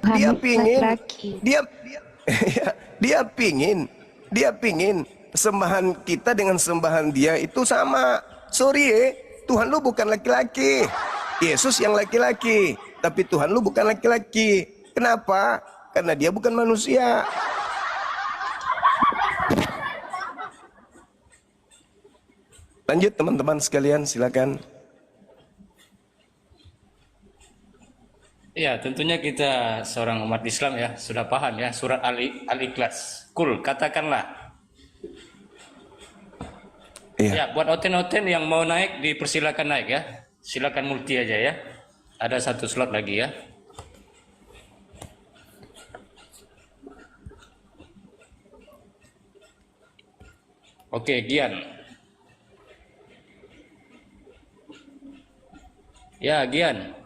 Tuhan dia pingin, laki-laki. dia ya, dia pingin sembahan kita dengan sembahan dia itu sama. Sorry Tuhan lu bukan laki-laki. Yesus yang laki-laki, tapi Tuhan lu bukan laki-laki. Kenapa? Karena dia bukan manusia. Lanjut teman-teman sekalian, silakan. Ya, tentunya kita seorang umat Islam ya sudah paham ya surat Al-Ikhlas. Kul, katakanlah. Iya. Ya, buat oten-oten yang mau naik dipersilakan naik ya. Silakan multi aja ya. Ada satu slot lagi ya. Oke, Gian. Ya, Gian.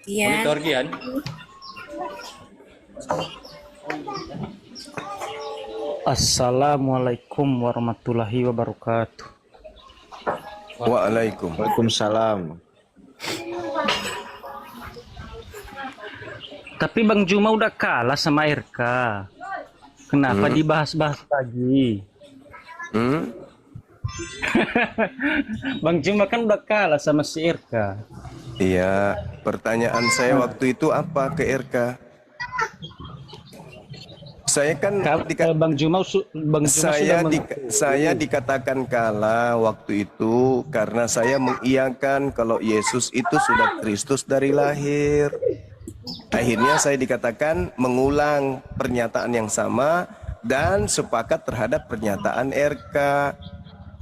Monitor Gian. Assalamualaikum warahmatullahi wabarakatuh. Waalaikumsalam. Tapi Bang Juma udah kalah sama RK. Kenapa dibahas-bahas lagi? Bang Juma kan udah kalah sama si RK. Iya, pertanyaan saya waktu itu apa ke RK? Saya kan Bang Juma saya dikatakan kalah waktu itu karena saya mengiyakan kalau Yesus itu sudah Kristus dari lahir. Akhirnya saya dikatakan mengulang pernyataan yang sama dan sepakat terhadap pernyataan RK.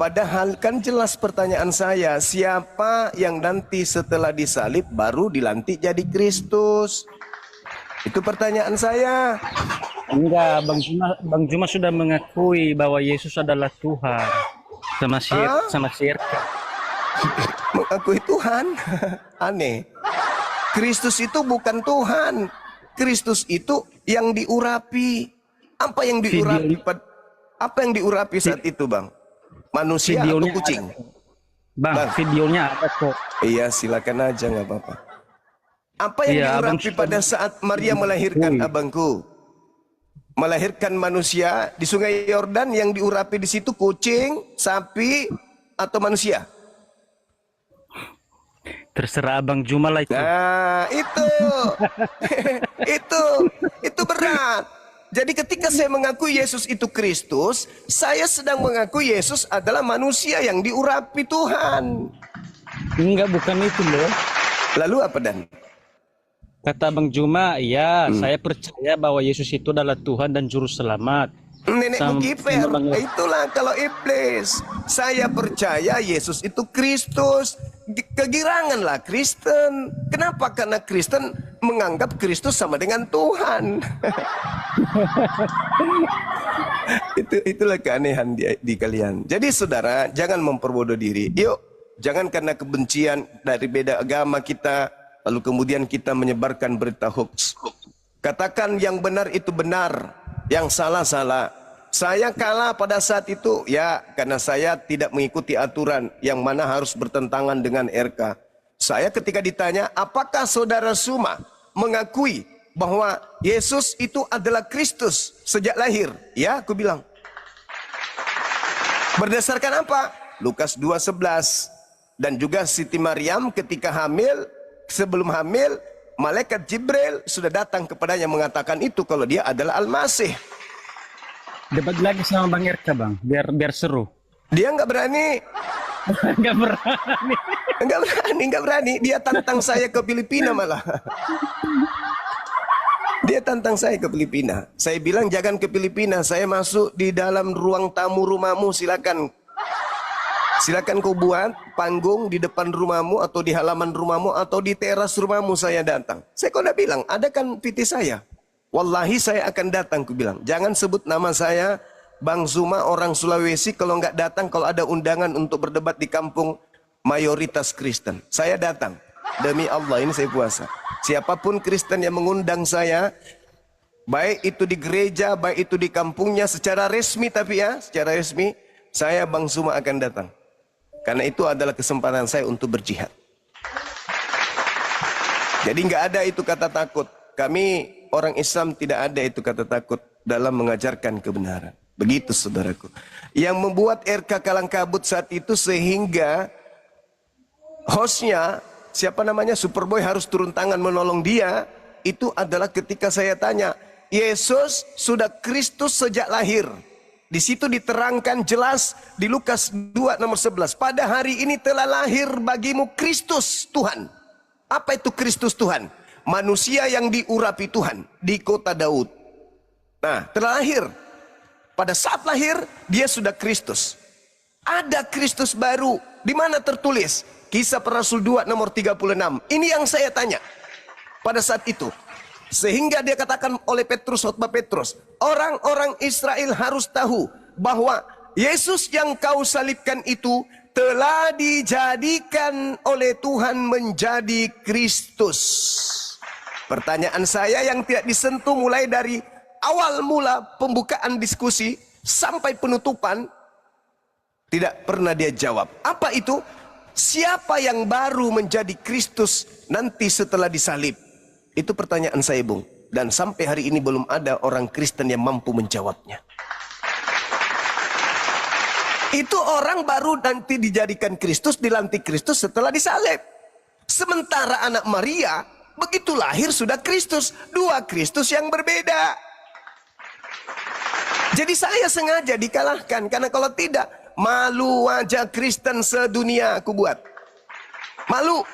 Padahal kan jelas pertanyaan saya, siapa yang nanti setelah disalib baru dilantik jadi Kristus? Itu pertanyaan saya. Enggak, Bang Juma sudah mengakui bahwa Yesus adalah Tuhan sama si RK. Mengakui Tuhan? Aneh. Kristus itu bukan Tuhan. Kristus itu yang diurapi. Apa yang diurapi? Apa yang diurapi saat itu, Bang? Manusia atau kucing? Bang, videonya ada kok. Iya, silakan aja, nggak apa-apa. Apa yang diurapi pada saat Maria melahirkan abangku? Melahirkan manusia di Sungai Yordan, yang diurapi di situ kucing, sapi, atau manusia? Terserah Abang Juma lah itu. Nah, itu. itu berat. Jadi ketika saya mengaku Yesus itu Kristus, saya sedang mengaku Yesus adalah manusia yang diurapi Tuhan. Enggak, bukan itu loh. Lalu apa Dan? Kata Bang Juma, ya saya percaya bahwa Yesus itu adalah Tuhan dan Juru Selamat. Nenekmu kiper, itulah kalau iblis. Saya percaya Yesus itu Kristus. Kegiranganlah Kristen. Kenapa? Karena Kristen menganggap Kristus sama dengan Tuhan. Itulah keanehan di kalian. Jadi saudara, jangan memperbodoh diri. Yuk, jangan karena kebencian dari beda agama kita, lalu kemudian kita menyebarkan berita hoax. Katakan yang benar itu benar, yang salah salah. Saya kalah pada saat itu ya karena saya tidak mengikuti aturan yang mana harus bertentangan dengan RK. Saya ketika ditanya, apakah saudara Suma mengakui bahwa Yesus itu adalah Kristus sejak lahir? Ya, aku bilang. Berdasarkan apa? Lukas 2:11. Dan juga Siti Maryam ketika hamil, sebelum hamil, malaikat Jibril sudah datang kepadanya mengatakan itu kalau dia adalah Al-Masih. Debat lagi sama Bang RK, Bang, biar seru. Dia nggak berani. Nggak berani. Dia tantang saya ke Filipina malah. Dia tantang saya ke Filipina. Saya bilang jangan ke Filipina. Saya masuk di dalam ruang tamu rumahmu. Silakan kau buat panggung di depan rumahmu atau di halaman rumahmu atau di teras rumahmu. Saya datang. Saya kok udah bilang, ada kan PT saya. Wallahi saya akan datang, ku bilang. Jangan sebut nama saya Bang Zuma orang Sulawesi kalau nggak datang kalau ada undangan untuk berdebat di kampung mayoritas Kristen. Saya datang. Demi Allah ini saya puasa. Siapapun Kristen yang mengundang saya, baik itu di gereja, baik itu di kampungnya secara resmi, tapi ya secara resmi saya Bang Zuma akan datang. Karena itu adalah kesempatan saya untuk berjihad. Jadi nggak ada itu kata takut. Kami orang Islam tidak ada itu kata takut dalam mengajarkan kebenaran. Begitu saudaraku. Yang membuat RK kalang kabut saat itu sehingga hostnya, siapa namanya, Superboy harus turun tangan menolong dia. Itu adalah ketika saya tanya, Yesus sudah Kristus sejak lahir. Di situ diterangkan jelas di Lukas 2 nomor 11. Pada hari ini telah lahir bagimu Kristus Tuhan. Apa itu Kristus Tuhan? Manusia yang diurapi Tuhan di kota Daud. Nah, telah lahir. Pada saat lahir, dia sudah Kristus. Ada Kristus baru. Di mana tertulis? Kisah Para Rasul 2 nomor 36. Ini yang saya tanya pada saat itu. Sehingga dia katakan oleh Petrus, khotbah Petrus, orang-orang Israel harus tahu bahwa Yesus yang kau salibkan itu telah dijadikan oleh Tuhan menjadi Kristus. Pertanyaan saya yang tidak disentuh mulai dari awal mula pembukaan diskusi sampai penutupan, tidak pernah dia jawab. Apa itu? Siapa yang baru menjadi Kristus nanti setelah disalib? Itu pertanyaan saya, Bung. Dan sampai hari ini belum ada orang Kristen yang mampu menjawabnya. Itu orang baru nanti dijadikan Kristus, dilantik Kristus setelah disalib. Sementara anak Maria, begitu lahir sudah Kristus. Dua Kristus yang berbeda. Jadi saya sengaja dikalahkan. Karena kalau tidak, malu wajah Kristen sedunia aku buat. Malu.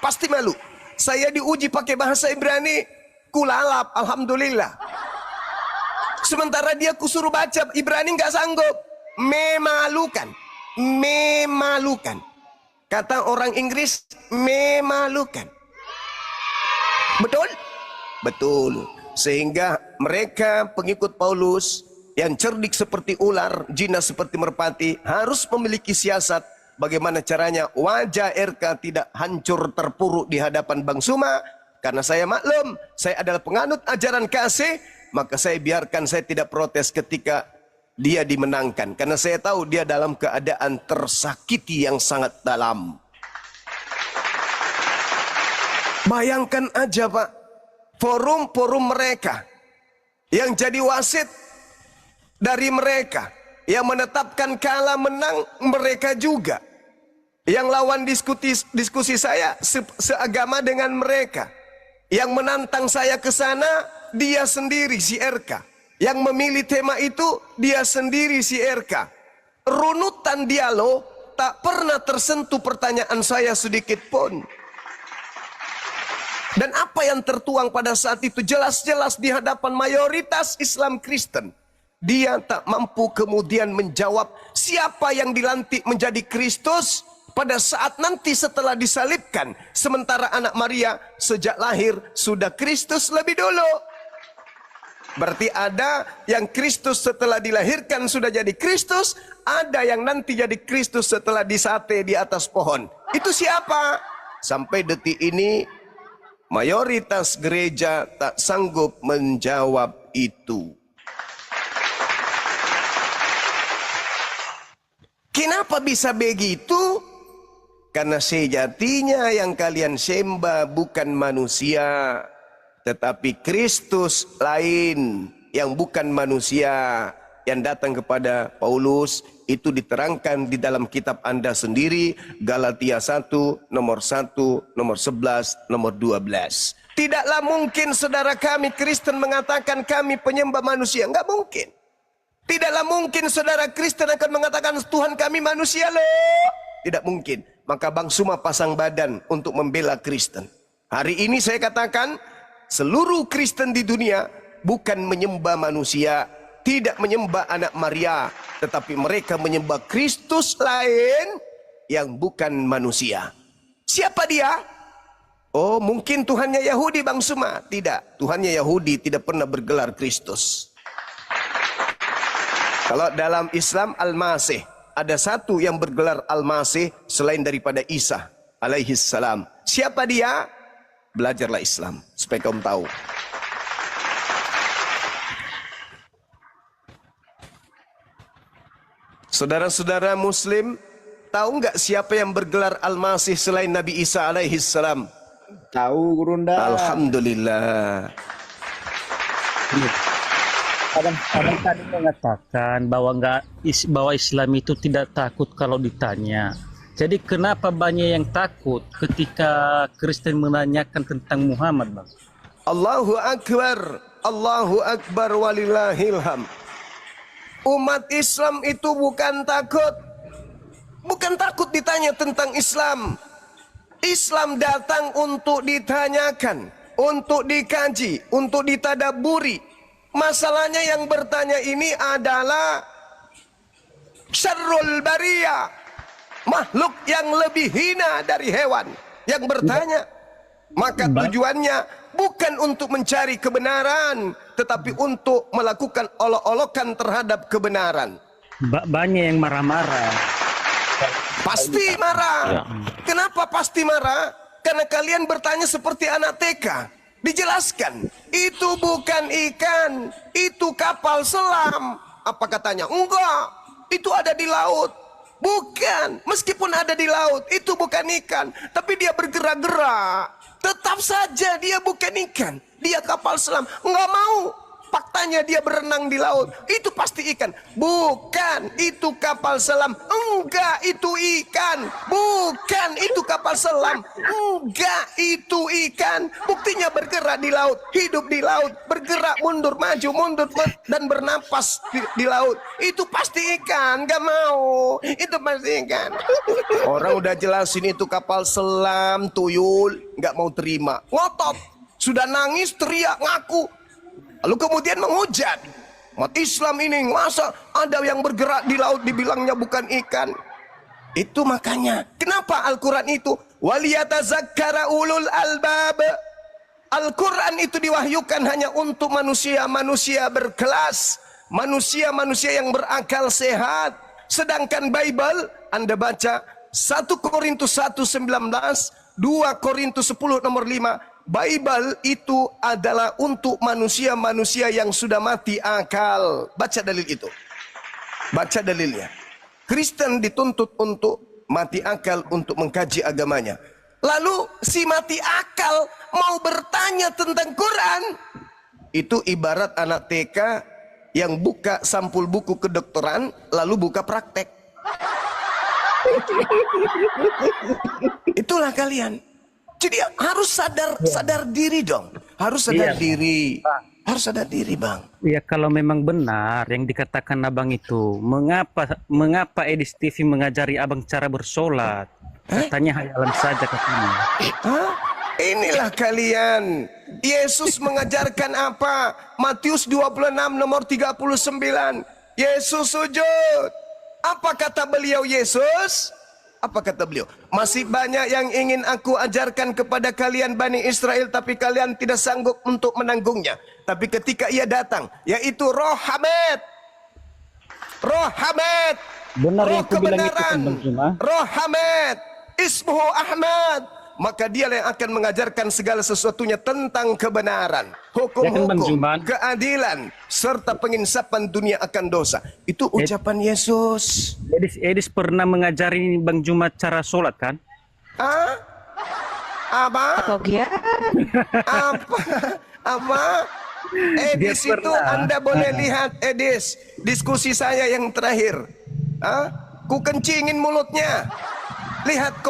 Pasti malu. Saya diuji pakai bahasa Ibrani, kulalap, alhamdulillah. Sementara dia kusuruh baca Ibrani nggak sanggup. Memalukan, memalukan. Kata orang Inggris, memalukan. Betul? Betul. Sehingga mereka pengikut Paulus yang cerdik seperti ular, jinak seperti merpati, harus memiliki siasat. Bagaimana caranya wajah RK tidak hancur terpuruk di hadapan Bang Suma. Karena saya maklum, saya adalah penganut ajaran kasih, maka saya biarkan, saya tidak protes ketika dia dimenangkan. Karena saya tahu dia dalam keadaan tersakiti yang sangat dalam. Bayangkan aja Pak, forum-forum mereka yang jadi wasit dari mereka, yang menetapkan kalah menang mereka juga. Yang lawan diskusi saya seagama dengan mereka. Yang menantang saya ke sana dia sendiri si RK. Yang memilih tema itu dia sendiri si RK. Runutan dialog tak pernah tersentuh pertanyaan saya sedikit pun. Dan apa yang tertuang pada saat itu jelas-jelas di hadapan mayoritas Islam Kristen. Dia tak mampu kemudian menjawab siapa yang dilantik menjadi Kristus pada saat nanti setelah disalibkan. Sementara anak Maria sejak lahir sudah Kristus lebih dulu. Berarti ada yang Kristus setelah dilahirkan sudah jadi Kristus. Ada yang nanti jadi Kristus setelah disate di atas pohon. Itu siapa? Sampai detik ini mayoritas gereja tak sanggup menjawab itu. Kenapa bisa begitu? Karena sejatinya yang kalian sembah bukan manusia, tetapi Kristus lain yang bukan manusia, yang datang kepada Paulus. Itu diterangkan di dalam kitab Anda sendiri, Galatia 1, nomor 1, nomor 11, nomor 12. Tidaklah mungkin saudara kami Kristen mengatakan kami penyembah manusia. Enggak mungkin. Tidaklah mungkin saudara Kristen akan mengatakan Tuhan kami manusia loh. Tidak mungkin. Maka Bang Suma pasang badan untuk membela Kristen. Hari ini saya katakan seluruh Kristen di dunia bukan menyembah manusia, tidak menyembah anak Maria, tetapi mereka menyembah Kristus lain yang bukan manusia. Siapa dia? Oh, mungkin Tuhannya Yahudi Bang Suma. Tidak, Tuhannya Yahudi tidak pernah bergelar Kristus. Kalau dalam Islam Al-Masih, ada satu yang bergelar Al-Masih selain daripada Isa alaihi salam. Siapa dia? Belajarlah Islam supaya kamu tahu. Saudara-saudara Muslim, tahu nggak siapa yang bergelar Al-Masih selain Nabi Isa alaihi salam? Tahu Gurunda. Alhamdulillah. Abang tadi mengatakan bahwa Islam itu tidak takut kalau ditanya. Jadi kenapa banyak yang takut ketika Kristen menanyakan tentang Muhammad, Bang? Allahu Akbar, Allahu Akbar walillahilham. Umat Islam itu bukan takut ditanya tentang Islam. Islam datang untuk ditanyakan, untuk dikaji, untuk ditadaburi. Masalahnya yang bertanya ini adalah syarrul bariyah, makhluk yang lebih hina dari hewan yang bertanya. Maka tujuannya bukan untuk mencari kebenaran, tetapi untuk melakukan olok-olokan terhadap kebenaran. Banyak yang marah-marah. Pasti marah. Kenapa pasti marah? Karena kalian bertanya seperti anak TK. Dijelaskan, itu bukan ikan, itu kapal selam. Apa katanya? Enggak, itu ada di laut. Bukan, meskipun ada di laut, itu bukan ikan, tapi dia bergerak-gerak. Tetap saja dia bukan ikan, dia kapal selam. Enggak mau, faktanya dia berenang di laut, itu pasti ikan. Bukan, itu kapal selam. Enggak, itu ikan. Bukan, itu kapal selam. Enggak, itu ikan. Buktinya bergerak di laut, hidup di laut, bergerak mundur maju dan bernapas di laut. Itu pasti ikan. Enggak mau, itu pasti ikan. Orang udah jelasin itu kapal selam, tuyul, enggak mau terima, ngotot, sudah nangis, teriak, ngaku. Lalu kemudian menghujat. Umat Islam ini masa ada yang bergerak di laut dibilangnya bukan ikan. Itu makanya kenapa Al-Quran itu waliyatazakkara ulul albab. Al-Quran itu diwahyukan hanya untuk manusia-manusia berkelas, manusia-manusia yang berakal sehat. Sedangkan Bible Anda baca 1 Korintus 1:19, 2 Korintus 10 nomor 5. Bible itu adalah untuk manusia-manusia yang sudah mati akal. Baca dalil itu. Baca dalilnya. Kristen dituntut untuk mati akal untuk mengkaji agamanya. Lalu si mati akal mau bertanya tentang Quran. Itu ibarat anak TK yang buka sampul buku kedokteran lalu buka praktek. Itulah kalian. Jadi harus sadar diri dong. Harus sadar diri. Harus sadar diri, Bang. Ya kalau memang benar yang dikatakan abang itu, mengapa Edis TV mengajari abang cara bersolat? Katanya hayalan saja katanya. Hah? Inilah kalian. Yesus mengajarkan apa? Matius 26 nomor 39. Yesus sujud. Apa kata beliau Yesus? Apa kata beliau? Masih banyak yang ingin aku ajarkan kepada kalian Bani Israel, tapi kalian tidak sanggup untuk menanggungnya. Tapi ketika ia datang, yaitu Roh Hamid, Roh Hamid, Benar Roh yang aku bilang itu kan, kebenaran, Bang Juma. Roh Hamid, Ismuhu Ahmad, maka dialah yang akan mengajarkan segala sesuatunya tentang kebenaran, hukum-hukum, keadilan, serta penginsapan dunia akan dosa. Itu ucapan Yesus. Edis pernah mengajari Bang Juma cara sholat kan? Ah? Apa? Apa? Apa? Edis Dia itu pernah. Anda boleh lihat Edis diskusi saya yang terakhir. Ah? Ku kencingin mulutnya. Lihat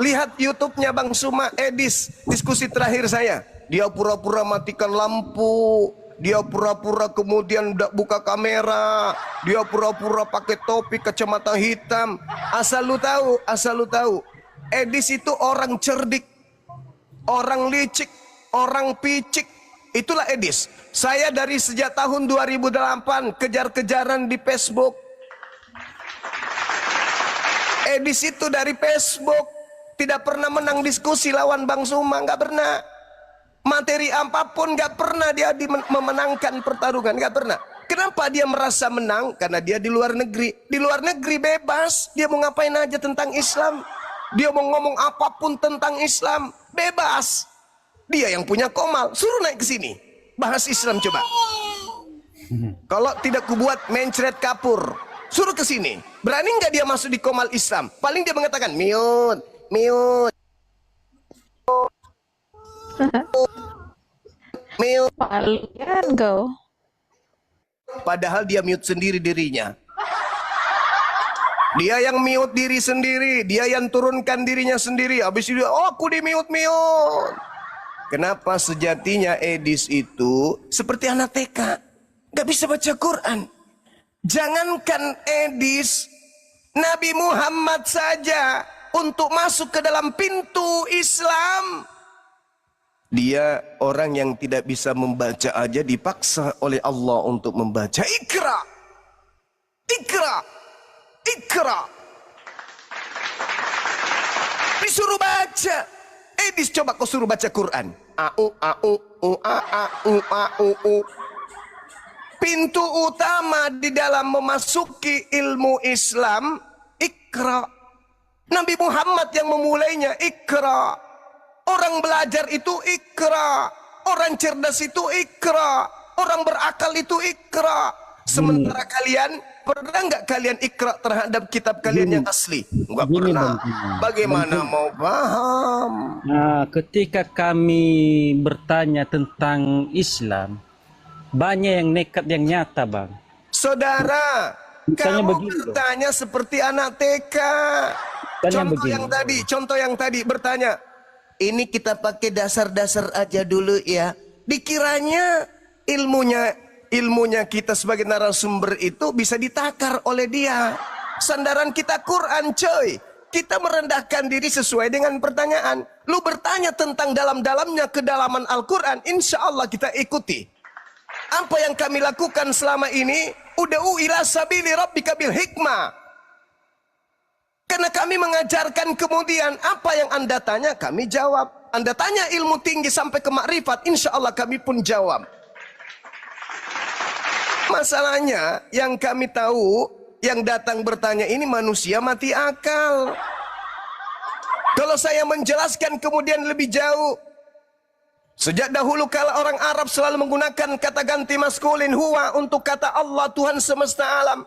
lihat YouTube-nya Bang Suma Edis diskusi terakhir saya. Dia pura-pura matikan lampu, dia pura-pura kemudian buka kamera, dia pura-pura pakai topi kacamata hitam. Asal lu tahu, Edis itu orang cerdik, orang licik, orang picik. Itulah Edis. Saya dari sejak tahun 2008 kejar-kejaran di Facebook. Edis itu dari Facebook tidak pernah menang diskusi lawan Bang Suma, nggak pernah. Materi apapun nggak pernah dia memenangkan pertarungan, nggak pernah. Kenapa dia merasa menang? Karena dia di luar negeri. Di luar negeri bebas, dia mau ngapain aja tentang Islam. Dia mau ngomong apapun tentang Islam, bebas. Dia yang punya Komal, suruh naik ke sini, bahas Islam coba. Kalau tidak kubuat mencret kapur, suruh ke sini, Berani nggak dia masuk di komal Islam? Paling dia mengatakan mute, mute, mute. Kalian kau. Padahal dia mute sendiri dirinya. Dia yang mute diri sendiri, dia yang turunkan dirinya sendiri. Habis itu, oh aku di mute. Kenapa sejatinya Edis itu seperti anak TK, gak bisa baca Quran. Jangankan Edis, Nabi Muhammad saja untuk masuk ke dalam pintu Islam, dia orang yang tidak bisa membaca aja dipaksa oleh Allah untuk membaca. Ikra, ikra, ikra. Disuruh baca. Edis, coba kau suruh baca Quran. Pintu utama di dalam memasuki ilmu Islam, ikra. Nabi Muhammad yang memulainya, ikra. Orang belajar itu ikra. Orang cerdas itu ikra. Orang berakal itu ikra. Sementara kalian, pernah nggak kalian ikra terhadap kitab kalian yang asli? Nggak pernah. Bagaimana mau paham? Nah, ketika kami bertanya tentang Islam, banyak yang nekat yang nyata, Bang. Saudara, Misalnya kamu begini, bertanya seperti anak TK. Contoh yang tadi bertanya, ini kita pakai dasar-dasar aja dulu ya. Dikiranya ilmunya kita sebagai narasumber itu bisa ditakar oleh dia. Sandaran kita Quran, coy. Kita merendahkan diri sesuai dengan pertanyaan. Lu bertanya tentang dalam-dalamnya kedalaman Al-Quran, insya Allah kita ikuti. Apa yang kami lakukan selama ini, ud'u ila sabili rabbika bil hikmah. Karena kami mengajarkan, kemudian apa yang Anda tanya kami jawab. Anda tanya ilmu tinggi sampai ke makrifat, insya Allah kami pun jawab. Masalahnya yang kami tahu, yang datang bertanya ini manusia mati akal. Kalau saya menjelaskan kemudian lebih jauh, sejak dahulu kala orang Arab selalu menggunakan kata ganti maskulin huwa untuk kata Allah, Tuhan semesta alam.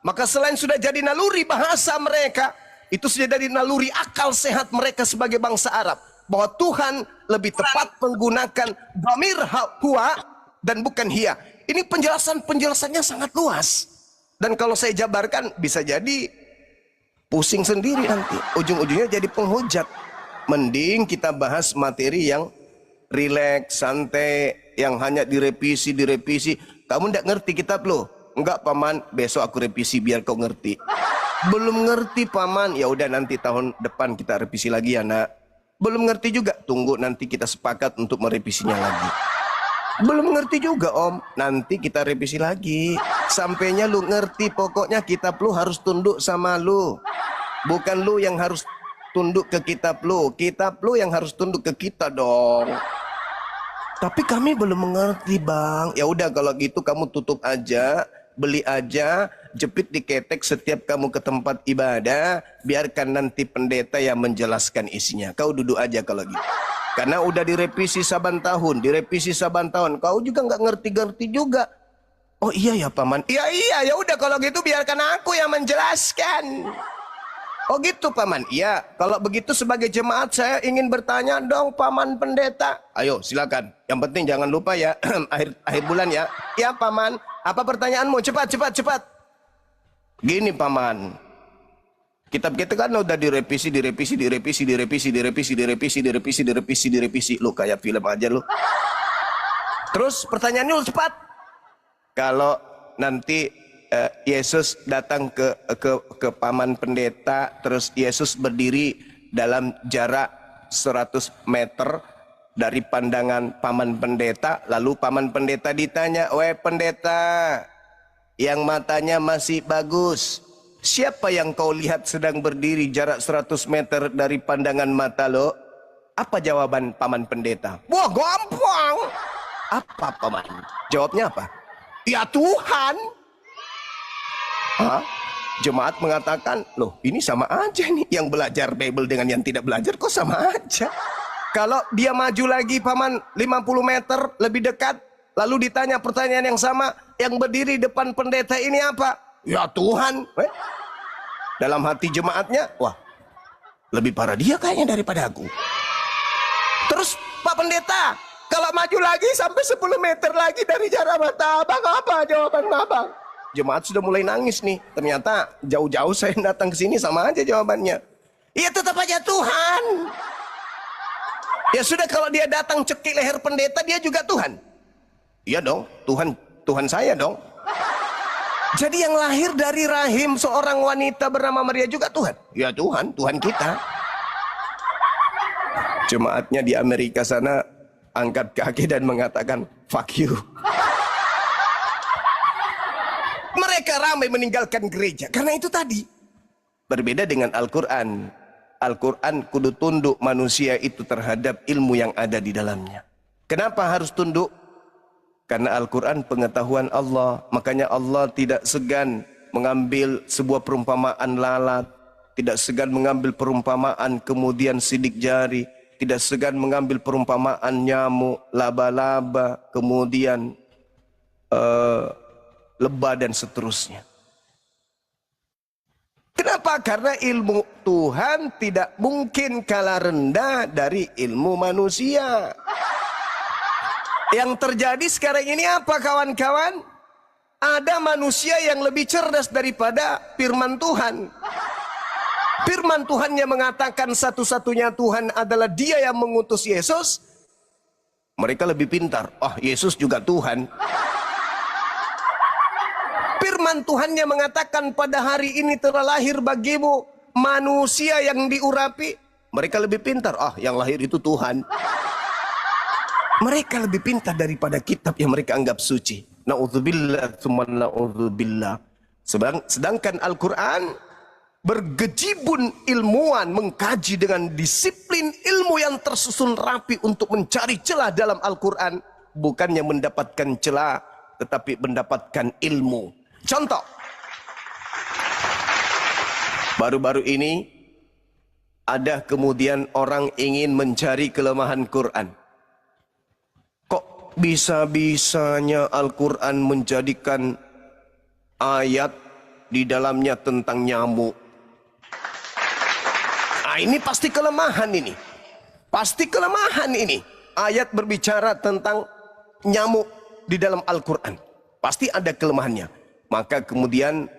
Maka selain sudah jadi naluri bahasa mereka, itu sudah jadi naluri akal sehat mereka sebagai bangsa Arab, bahwa Tuhan lebih tepat menggunakan dhamir huwa dan bukan hiya. Ini penjelasannya sangat luas. Dan kalau saya jabarkan bisa jadi pusing sendiri nanti. Ujung-ujungnya jadi penghujat. Mending kita bahas materi yang rileks, santai, yang hanya direvisi. Kamu ndak ngerti kitab lo? Enggak paman, besok aku revisi biar kau ngerti. Belum ngerti paman, ya udah nanti tahun depan kita revisi lagi ya nak. Belum ngerti juga, tunggu nanti kita sepakat untuk merevisinya lagi. Belum ngerti juga om, nanti kita revisi lagi. Sampainya lu ngerti, pokoknya kitab lu harus tunduk sama lu. Bukan lu yang harus tunduk ke kitab lu yang harus tunduk ke kita dong. Tapi kami belum mengerti bang. Ya udah kalau gitu kamu tutup aja, beli aja, jepit di ketek setiap kamu ke tempat ibadah. Biarkan nanti pendeta yang menjelaskan isinya. Kau duduk aja kalau gitu. Karena udah direvisi saban tahun. Kau juga nggak ngerti-ngerti juga. Oh iya ya paman. Iya ya udah kalau gitu biarkan aku yang menjelaskan. Oh gitu paman. Iya, kalau begitu sebagai jemaat saya ingin bertanya dong paman pendeta. Ayo silakan. Yang penting jangan lupa ya akhir bulan ya. Ya paman. Apa pertanyaanmu? Cepat. Gini paman. Kitab kita kan udah direvisi. Lu kayak film aja lu. Terus pertanyaannya lu cepat. Kalau nanti Yesus datang ke paman pendeta, terus Yesus berdiri dalam jarak 100 meter dari pandangan paman pendeta, lalu paman pendeta ditanya, "Weh pendeta, yang matanya masih bagus, siapa yang kau lihat sedang berdiri jarak 100 meter dari pandangan mata lo?" Apa jawaban paman pendeta? Wah, gampang. Apa paman? Jawabnya apa? Ya Tuhan. Hah? Jemaat mengatakan, loh ini sama aja nih, yang belajar Bible dengan yang tidak belajar kok sama aja. Kalau dia maju lagi paman 50 meter lebih dekat, lalu ditanya pertanyaan yang sama, yang berdiri depan pendeta ini apa? Ya Tuhan. Dalam hati jemaatnya, wah, lebih parah dia kayaknya daripada aku. Terus Pak Pendeta, kalau maju lagi sampai 10 meter lagi dari jarak mata abang, apa jawaban abang? Jemaat sudah mulai nangis nih. Ternyata jauh-jauh saya datang ke sini sama aja jawabannya. Iya, tetap aja Tuhan. Ya sudah, kalau dia datang cekik leher pendeta, dia juga Tuhan. Iya dong, Tuhan saya dong. Jadi yang lahir dari rahim seorang wanita bernama Maria juga Tuhan. Ya Tuhan kita. Jemaatnya di Amerika sana angkat kaki dan mengatakan fuck you. Mereka ramai meninggalkan gereja karena itu tadi. Berbeda dengan Al-Quran. Al-Quran kudu tunduk manusia itu terhadap ilmu yang ada di dalamnya. Kenapa harus tunduk? Karena Al-Quran pengetahuan Allah. Makanya Allah tidak segan mengambil sebuah perumpamaan lalat. Tidak segan mengambil perumpamaan kemudian sidik jari. Tidak segan mengambil perumpamaan nyamuk, laba-laba, kemudian lebah dan seterusnya. Kenapa? Karena ilmu Tuhan tidak mungkin kalah rendah dari ilmu manusia. Yang terjadi sekarang ini apa kawan-kawan? Ada manusia yang lebih cerdas daripada firman Tuhan. Firman Tuhan yang mengatakan satu-satunya Tuhan adalah Dia yang mengutus Yesus. Mereka lebih pintar. Oh, Yesus juga Tuhan. Firman Tuhan yang mengatakan pada hari ini telah lahir bagimu manusia yang diurapi. Mereka lebih pintar. Oh, yang lahir itu Tuhan. Mereka lebih pintar daripada kitab yang mereka anggap suci. Na'udzubillah, tsumma na'udzubillah. Sedangkan Al-Quran bergejibun ilmuwan mengkaji dengan disiplin ilmu yang tersusun rapi untuk mencari celah dalam Al-Quran. Bukannya mendapatkan celah, tetapi mendapatkan ilmu. Contoh. Baru-baru ini ada kemudian orang ingin mencari kelemahan Quran. Bisa-bisanya Al-Quran menjadikan ayat di dalamnya tentang nyamuk. Nah, ini pasti kelemahan ini. Pasti kelemahan ini. Ayat berbicara tentang nyamuk di dalam Al-Quran. Pasti ada kelemahannya. Maka kemudian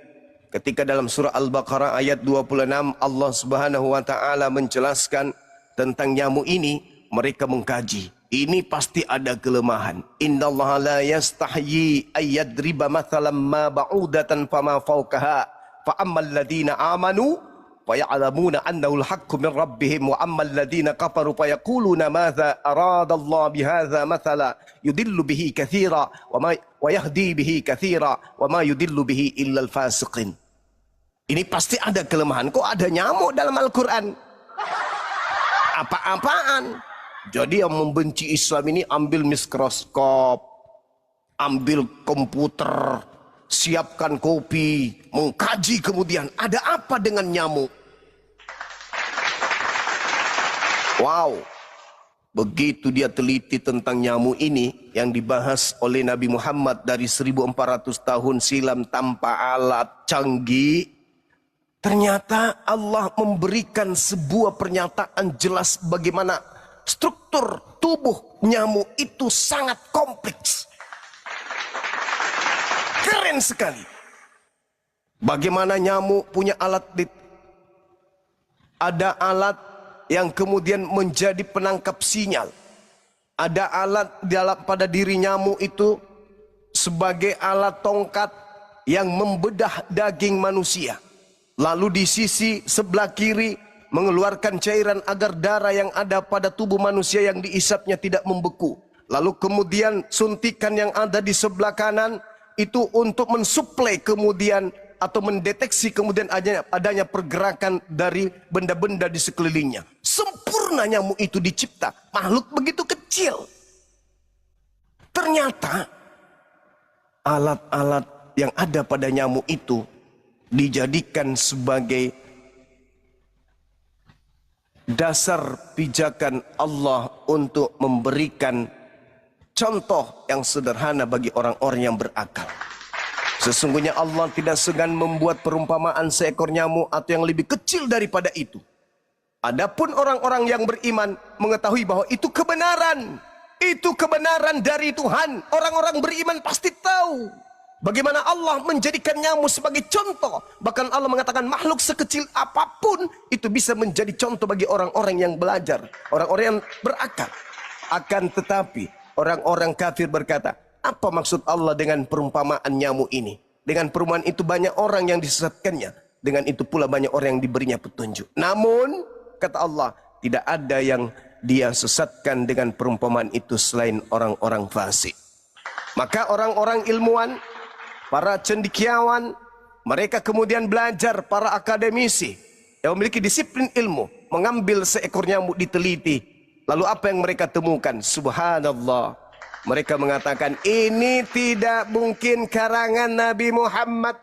ketika dalam surah Al-Baqarah ayat 26 Allah Subhanahu wa taala menjelaskan tentang nyamuk ini, mereka mengkaji. Ini pasti ada kelemahan. Innallaha la yastahyi ayyadriba mathalan ma ba'udatan fama fawqaha fa ammal ladina amanu fa ya'lamuna annahu al-haqqu min rabbihim wa ammal ladina kafaru fa yaquluna madza arada Allah bihadza mathala yudillu bihi katsira wa yahdi bihi katsira wa ma yudillu bihi illa al-fasiqin. Ini pasti ada kelemahan. Kok ada nyamuk dalam Al-Quran? Apa-apaan? Jadi yang membenci Islam ini ambil mikroskop, ambil komputer, siapkan kopi, mengkaji kemudian ada apa dengan nyamuk. Wow, begitu dia teliti tentang nyamuk ini yang dibahas oleh Nabi Muhammad dari 1400 tahun silam tanpa alat canggih. Ternyata Allah memberikan sebuah pernyataan jelas bagaimana struktur tubuh nyamuk itu sangat kompleks. Keren sekali. Bagaimana nyamuk punya alat ada alat yang kemudian menjadi penangkap sinyal. Ada alat pada diri nyamuk itu sebagai alat tongkat yang membedah daging manusia. Lalu di sisi sebelah kiri mengeluarkan cairan agar darah yang ada pada tubuh manusia yang diisapnya tidak membeku. Lalu kemudian suntikan yang ada di sebelah kanan itu untuk mensuplai kemudian atau mendeteksi kemudian adanya pergerakan dari benda-benda di sekelilingnya. Sempurna nyamuk itu dicipta. Makhluk begitu kecil. Ternyata alat-alat yang ada pada nyamuk itu dijadikan sebagai dasar pijakan Allah untuk memberikan contoh yang sederhana bagi orang-orang yang berakal. Sesungguhnya Allah tidak segan membuat perumpamaan seekor nyamuk atau yang lebih kecil daripada itu. Adapun orang-orang yang beriman mengetahui bahwa itu kebenaran. Itu kebenaran dari Tuhan. Orang-orang beriman pasti tahu bagaimana Allah menjadikan nyamuk sebagai contoh. Bahkan Allah mengatakan makhluk sekecil apapun itu bisa menjadi contoh bagi orang-orang yang belajar, orang-orang yang berakal. Akan tetapi orang-orang kafir berkata, apa maksud Allah dengan perumpamaan nyamuk ini? Dengan perumpamaan itu banyak orang yang disesatkannya. Dengan itu pula banyak orang yang diberinya petunjuk. Namun, kata Allah, tidak ada yang dia sesatkan dengan perumpamaan itu selain orang-orang fasik. Maka orang-orang ilmuwan, para cendekiawan, mereka kemudian belajar, para akademisi yang memiliki disiplin ilmu, mengambil seekor nyamuk diteliti. Lalu apa yang mereka temukan? Subhanallah. Mereka mengatakan ini tidak mungkin karangan Nabi Muhammad.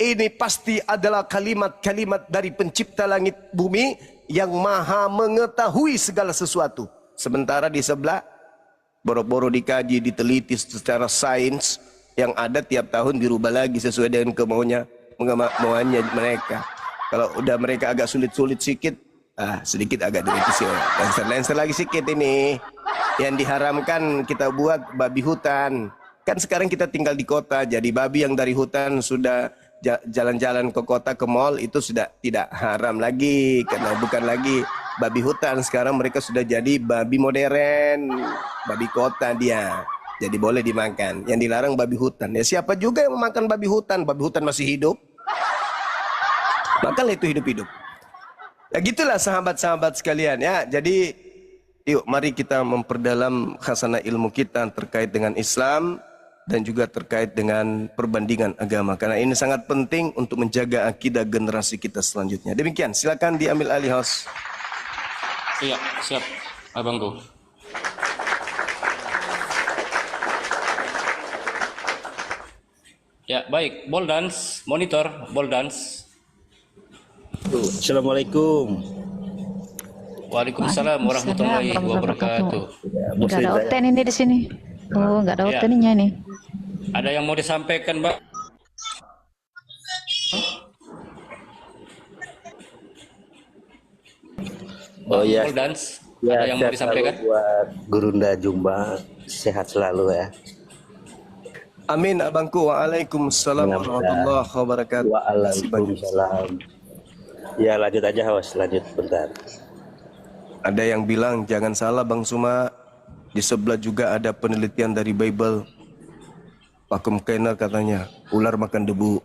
Ini pasti adalah kalimat-kalimat dari pencipta langit bumi yang maha mengetahui segala sesuatu. Sementara di sebelah boro-boro dikaji, diteliti secara sains, yang ada tiap tahun dirubah lagi sesuai dengan kemauannya mereka. Kalau udah mereka agak sulit-sulit sedikit, sedikit agak direvisi. Lenser lagi sedikit ini. Yang diharamkan kita buat babi hutan. Kan sekarang kita tinggal di kota, jadi babi yang dari hutan sudah jalan-jalan ke kota, ke mall, itu sudah tidak haram lagi. Karena bukan lagi babi hutan, sekarang mereka sudah jadi babi modern, babi kota dia. Jadi boleh dimakan. Yang dilarang babi hutan. Ya siapa juga yang memakan babi hutan? Babi hutan masih hidup. Makanlah itu hidup-hidup. Ya gitulah sahabat-sahabat sekalian ya. Jadi yuk mari kita memperdalam khasanah ilmu kita terkait dengan Islam dan juga terkait dengan perbandingan agama. Karena ini sangat penting untuk menjaga akidah generasi kita selanjutnya. Demikian, silakan diambil alih host. Iya, siap, abangku. Ya, baik. Ball dance, monitor, ball dance. Assalamualaikum. Waalaikumsalam warahmatullahi wabarakatuh. Nggak ada Oten ini di sini. Oh, nggak ada Oteninya nih. Ada yang mau disampaikan, Mbak? Oh ya. Ball dance. Ya, Ada yang mau disampaikan? Buat Gurunda Jumba, sehat selalu ya. Amin abangku. Waalaikumsalam warahmatullahi wabarakatuh. Waalaikumsalam. Ya lanjut aja host, lanjut bentar. Ada yang bilang jangan salah Bang Suma, di sebelah juga ada penelitian dari Bible. Vacuum cleaner katanya ular makan debu.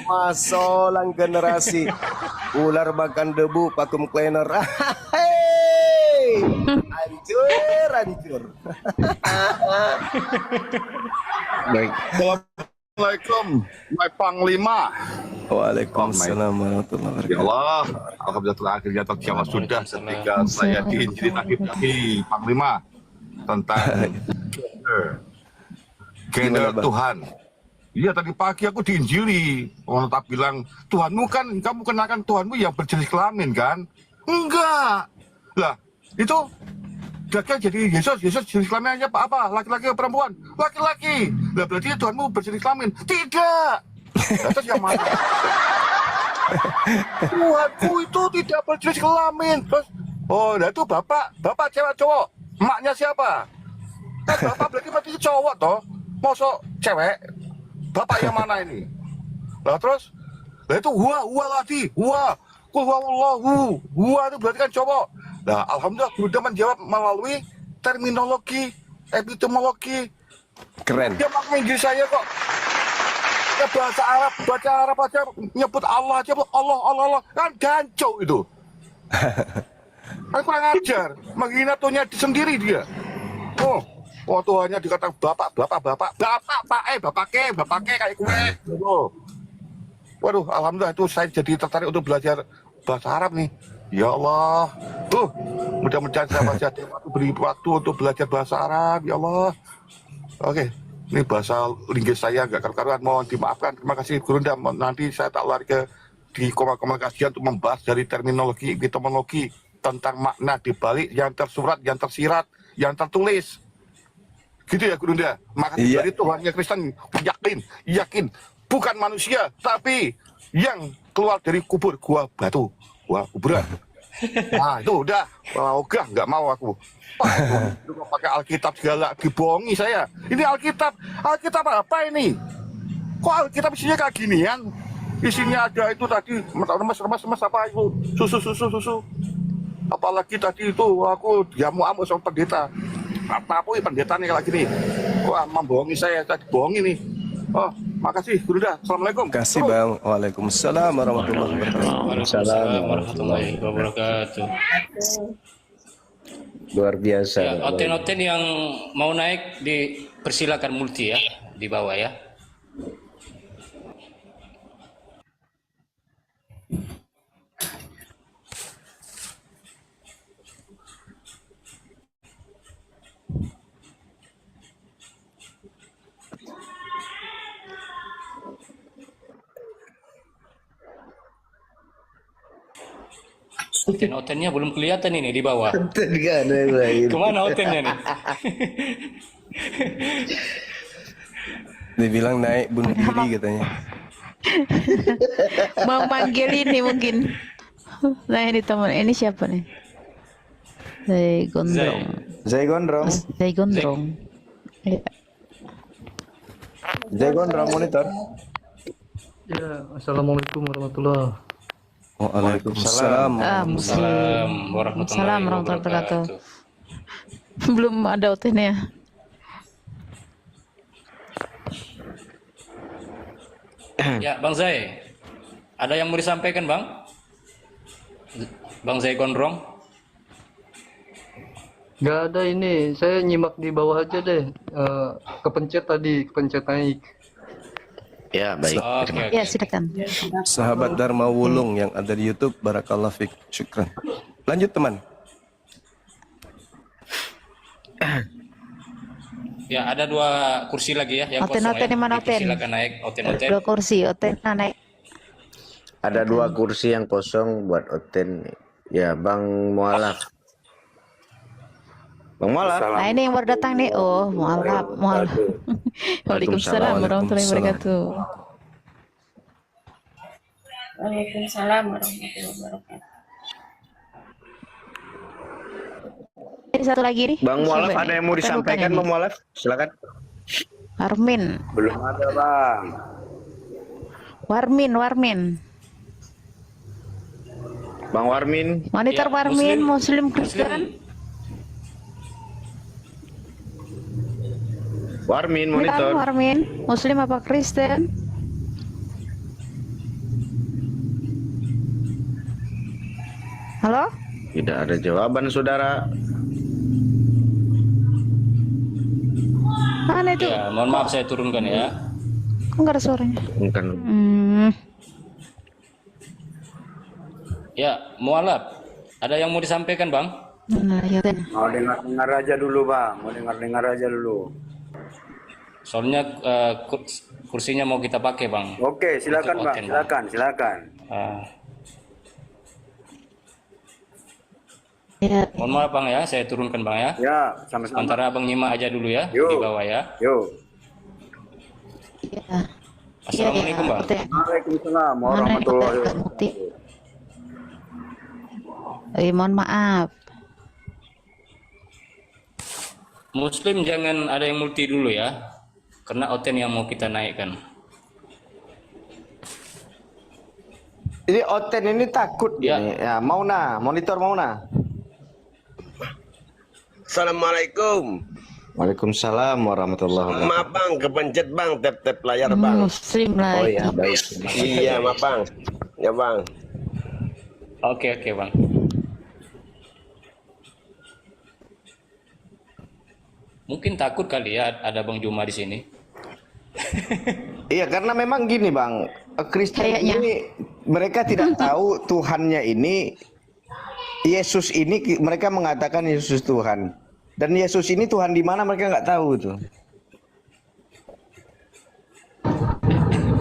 Masolang generasi ular makan debu, vacuum cleaner. Hancur, hancur. Baik. Assalamualaikum, my Panglima. Waalaikumsalam warahmatullahi Ya wabarakatuh. Allah, alhamdulillah akhirnya terjawab sudah ketika saya diinjili lagi Panglima tentang gender Tuhan. Iya tadi pagi aku diinjili, orang tak bilang Tuhanmu kan, kamu kenakan Tuhanmu yang berjenis kelamin kan? Enggak. Lah itu Gagal jadi Yesus jenis kelaminnya apa? Laki-laki atau perempuan? Laki-laki. Lah berarti Tuhanmu berjenis kelamin? Tidak. Terus yang mana? Tuhanku itu tidak berjenis kelamin. Terus, oh, nah itu bapak cewek cowok. Emaknya siapa? Kan bapak berarti cowok toh. Mosok cewek. Bapak yang mana ini? Lah terus, lah itu huwa lagi, huwa. Kul huwallahu. Huwa itu berarti kan cowok. Nah, alhamdulillah Buddha menjawab melalui terminologi, epistemologi. Keren. Dia menginjil saya kok. Ya bahasa Arab, baca Arab aja nyebut Allah aja, Allah. Kan gancok itu. Kan kurang ajar. Menghina Tuhannya sendiri dia. Oh, Tuhannya dikatakan bapak kayak gue. Waduh, alhamdulillah itu saya jadi tertarik untuk belajar bahasa Arab nih. Ya Allah, mudah-mudahan saya beri waktu untuk belajar bahasa Arab, ya Allah. Oke, ini bahasa linggis saya agak karu-karuan, mohon dimaafkan. Terima kasih Gurunda, nanti saya tak lari di komunikasi untuk membahas dari terminologi, epistemologi tentang makna di balik yang tersurat, yang tersirat, yang tertulis. Gitu ya Gurunda. Maka Iya. dari Tuhannya Kristen yakin bukan manusia tapi yang keluar dari kubur gua batu, gua kuburan. Nah itu udah, ogah nggak mau aku. Wah, itu kok pakai Alkitab segala dibohongi saya. Ini Alkitab apa ini? Kok Alkitab isinya kayak ginian? Isinya ada itu tadi remas apa itu susu. Apalagi tadi itu aku diamuk-amuk sama pendeta. Apa pendeta nih kayak gini? Wah membohongi saya, tadi bohongi nih. Oh makasih Gurunda. Assalamualaikum. Terima kasih Bang. Waalaikumsalam warahmatullahi wabarakatuh. Waalaikumsalam warahmatullahi wabarakatuh. Luar biasa. Ya, oten-oten yang mau naik dipersilakan multi ya, di bawah ya. Oten-otennya belum kelihatan ini di bawah. Tidak ada yang lain. Kemana otennya nih? Dibilang naik bunuh diri katanya. Mau manggil ini mungkin. Nah ini teman, ini siapa nih? Zai Gondrong. Zai Gondrong. Zai Gondrong. Iya. Zai Gondrong monitor. Ya, assalamualaikum warahmatullahi. Waalaikumsalam. Muslim. Assalamualaikum warahmatullahi Salam warahmatullahi wabarakatuh. wabarakatuh. Belum ada otennya. Ya, Bang Zai. Ada yang mau disampaikan, Bang? Bang Zai Gondrong? Gak ada ini, saya nyimak di bawah aja deh. Kepencet naik. Ya baik. Oke. Ya silakan. Sahabat Dharma Wulung yang ada di YouTube, barakallah fik. Syukran. Lanjut teman. Ya, ada 2 kursi lagi ya yang kosong Oten-oten ya. di mana, Oten? Silakan naik oten-oten. 2 kursi, oten naik. Ada 2 kursi yang kosong buat Oten. Ya Bang Mualaf. Bang Mualaf. Nah ini yang baru datang nih. Oh, mualaf. Waalaikumsalam warahmatullahi wabarakatuh. Waalaikumsalam warahmatullahi wabarakatuh. Ini satu lagi nih. Bang Mualaf Siapa ada ini? yang mau Bukan disampaikan ini. Bang Mualaf? Silakan. Warmin. Belum ada Bang. Warmin. Bang Warmin. Monitor Ya, Warmin, Muslim. Muslim Kristen. Warmin Bukan monitor. Warmin, Muslim apa Kristen? Halo? Tidak ada jawaban saudara. Mana itu? Ya, mohon maaf saya turunkan ya. Kok nggak ada suaranya? Bukan. Ya, mualaf. Ada yang mau disampaikan, Bang? Nah, ya kan. Mau dengar aja dulu bang, mau dengar aja dulu. Soalnya kursinya mau kita pakai, Bang. Oke, silakan Untuk bang, oten, Bang. silakan. Ya, Mohon maaf, Bang ya, saya turunkan, Bang ya. Ya, sama-sama. Sementara Abang nyimak aja dulu ya Yuk. di bawah ya. Yuk. ya. Assalamualaikum, Bang. Oten. Waalaikumsalam Mana warahmatullahi oten, Pak Mukti? Mohon maaf. Muslim jangan ada yang multi dulu ya. Karena oten yang mau kita naikkan. Ini Oten ini takut Ya. gini. Ya, Mauna, monitor Mauna. Assalamualaikum. Waalaikumsalam warahmatullahi wabarakatuh. Maaf bang, kepencet bang, tap layar bang. Muslim lah. Oh ya, itu. baik. Iya maaf bang. Ya bang. Oke, Bang. Mungkin takut kali ya ada Bang Juma di sini. Iya, karena memang gini bang, Kristen Kayaknya. ini mereka tidak tahu Tuhannya ini, Yesus ini mereka mengatakan Yesus Tuhan, dan Yesus ini Tuhan di mana mereka nggak tahu tuh.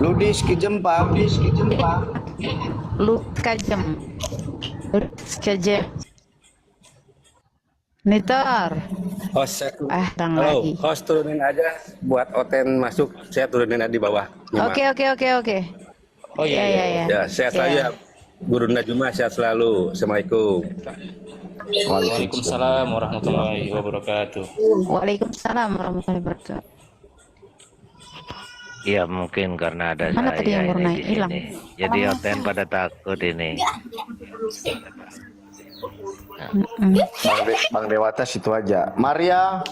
Ludis kejempa. Lu kajem. Kajem. Nitor. Host, Bang halo, lagi. host turunin aja buat Oten masuk, saya turunin di bawah. Nyimak. Oke. Oh iya, Ya, iya. ya, ya. Ya, sehat selalu ya. Guru Najuma sehat selalu. Assalamualaikum. Waalaikumsalam warahmatullahi wabarakatuh. Waalaikumsalam warahmatullahi wabarakatuh. Iya mungkin karena ada Mana tadi yang saya baru ini naik? di Hilang. sini. Jadi Oten pada takut ini. Bang Dewata situ aja. Maria.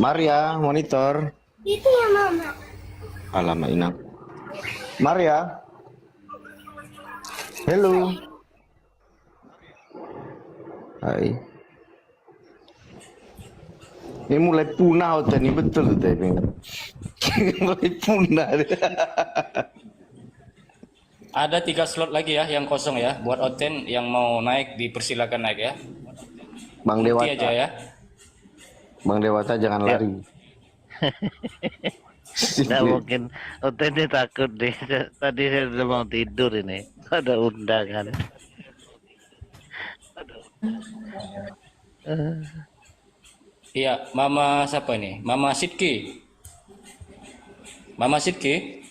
Maria, monitor. Itu ya mama. Alamak inang. Maria. Hello. Hai. Ini mulai punah Oten ini betul tuh tapi. Mulai punah. Ada 3 slot lagi ya yang kosong ya. Buat Oten yang mau naik dipersilakan naik ya. Bang Nanti Dewata. aja ya. Bang Dewata jangan lari. Tidak mungkin Oten ini takut deh. Tadi saya sudah mau tidur ini. Ada undangan. Iya, Mama siapa ini? Mama Sidki. Mama Sidki.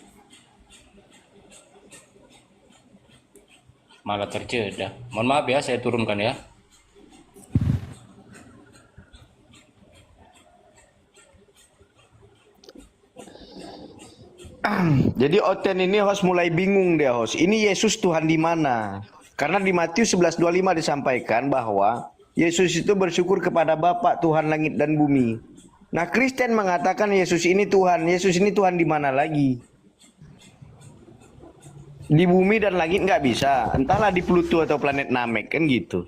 Malah terjeda. Mohon maaf ya, saya turunkan ya. Jadi Oten ini host mulai bingung dia host. Ini Yesus Tuhan di mana? Karena di Matius 11:25 disampaikan bahwa Yesus itu bersyukur kepada Bapa Tuhan langit dan bumi. Nah, Kristen mengatakan Yesus ini Tuhan. Yesus ini Tuhan di mana lagi? Di bumi dan langit nggak bisa. Entahlah di Pluto atau planet Namek kan gitu.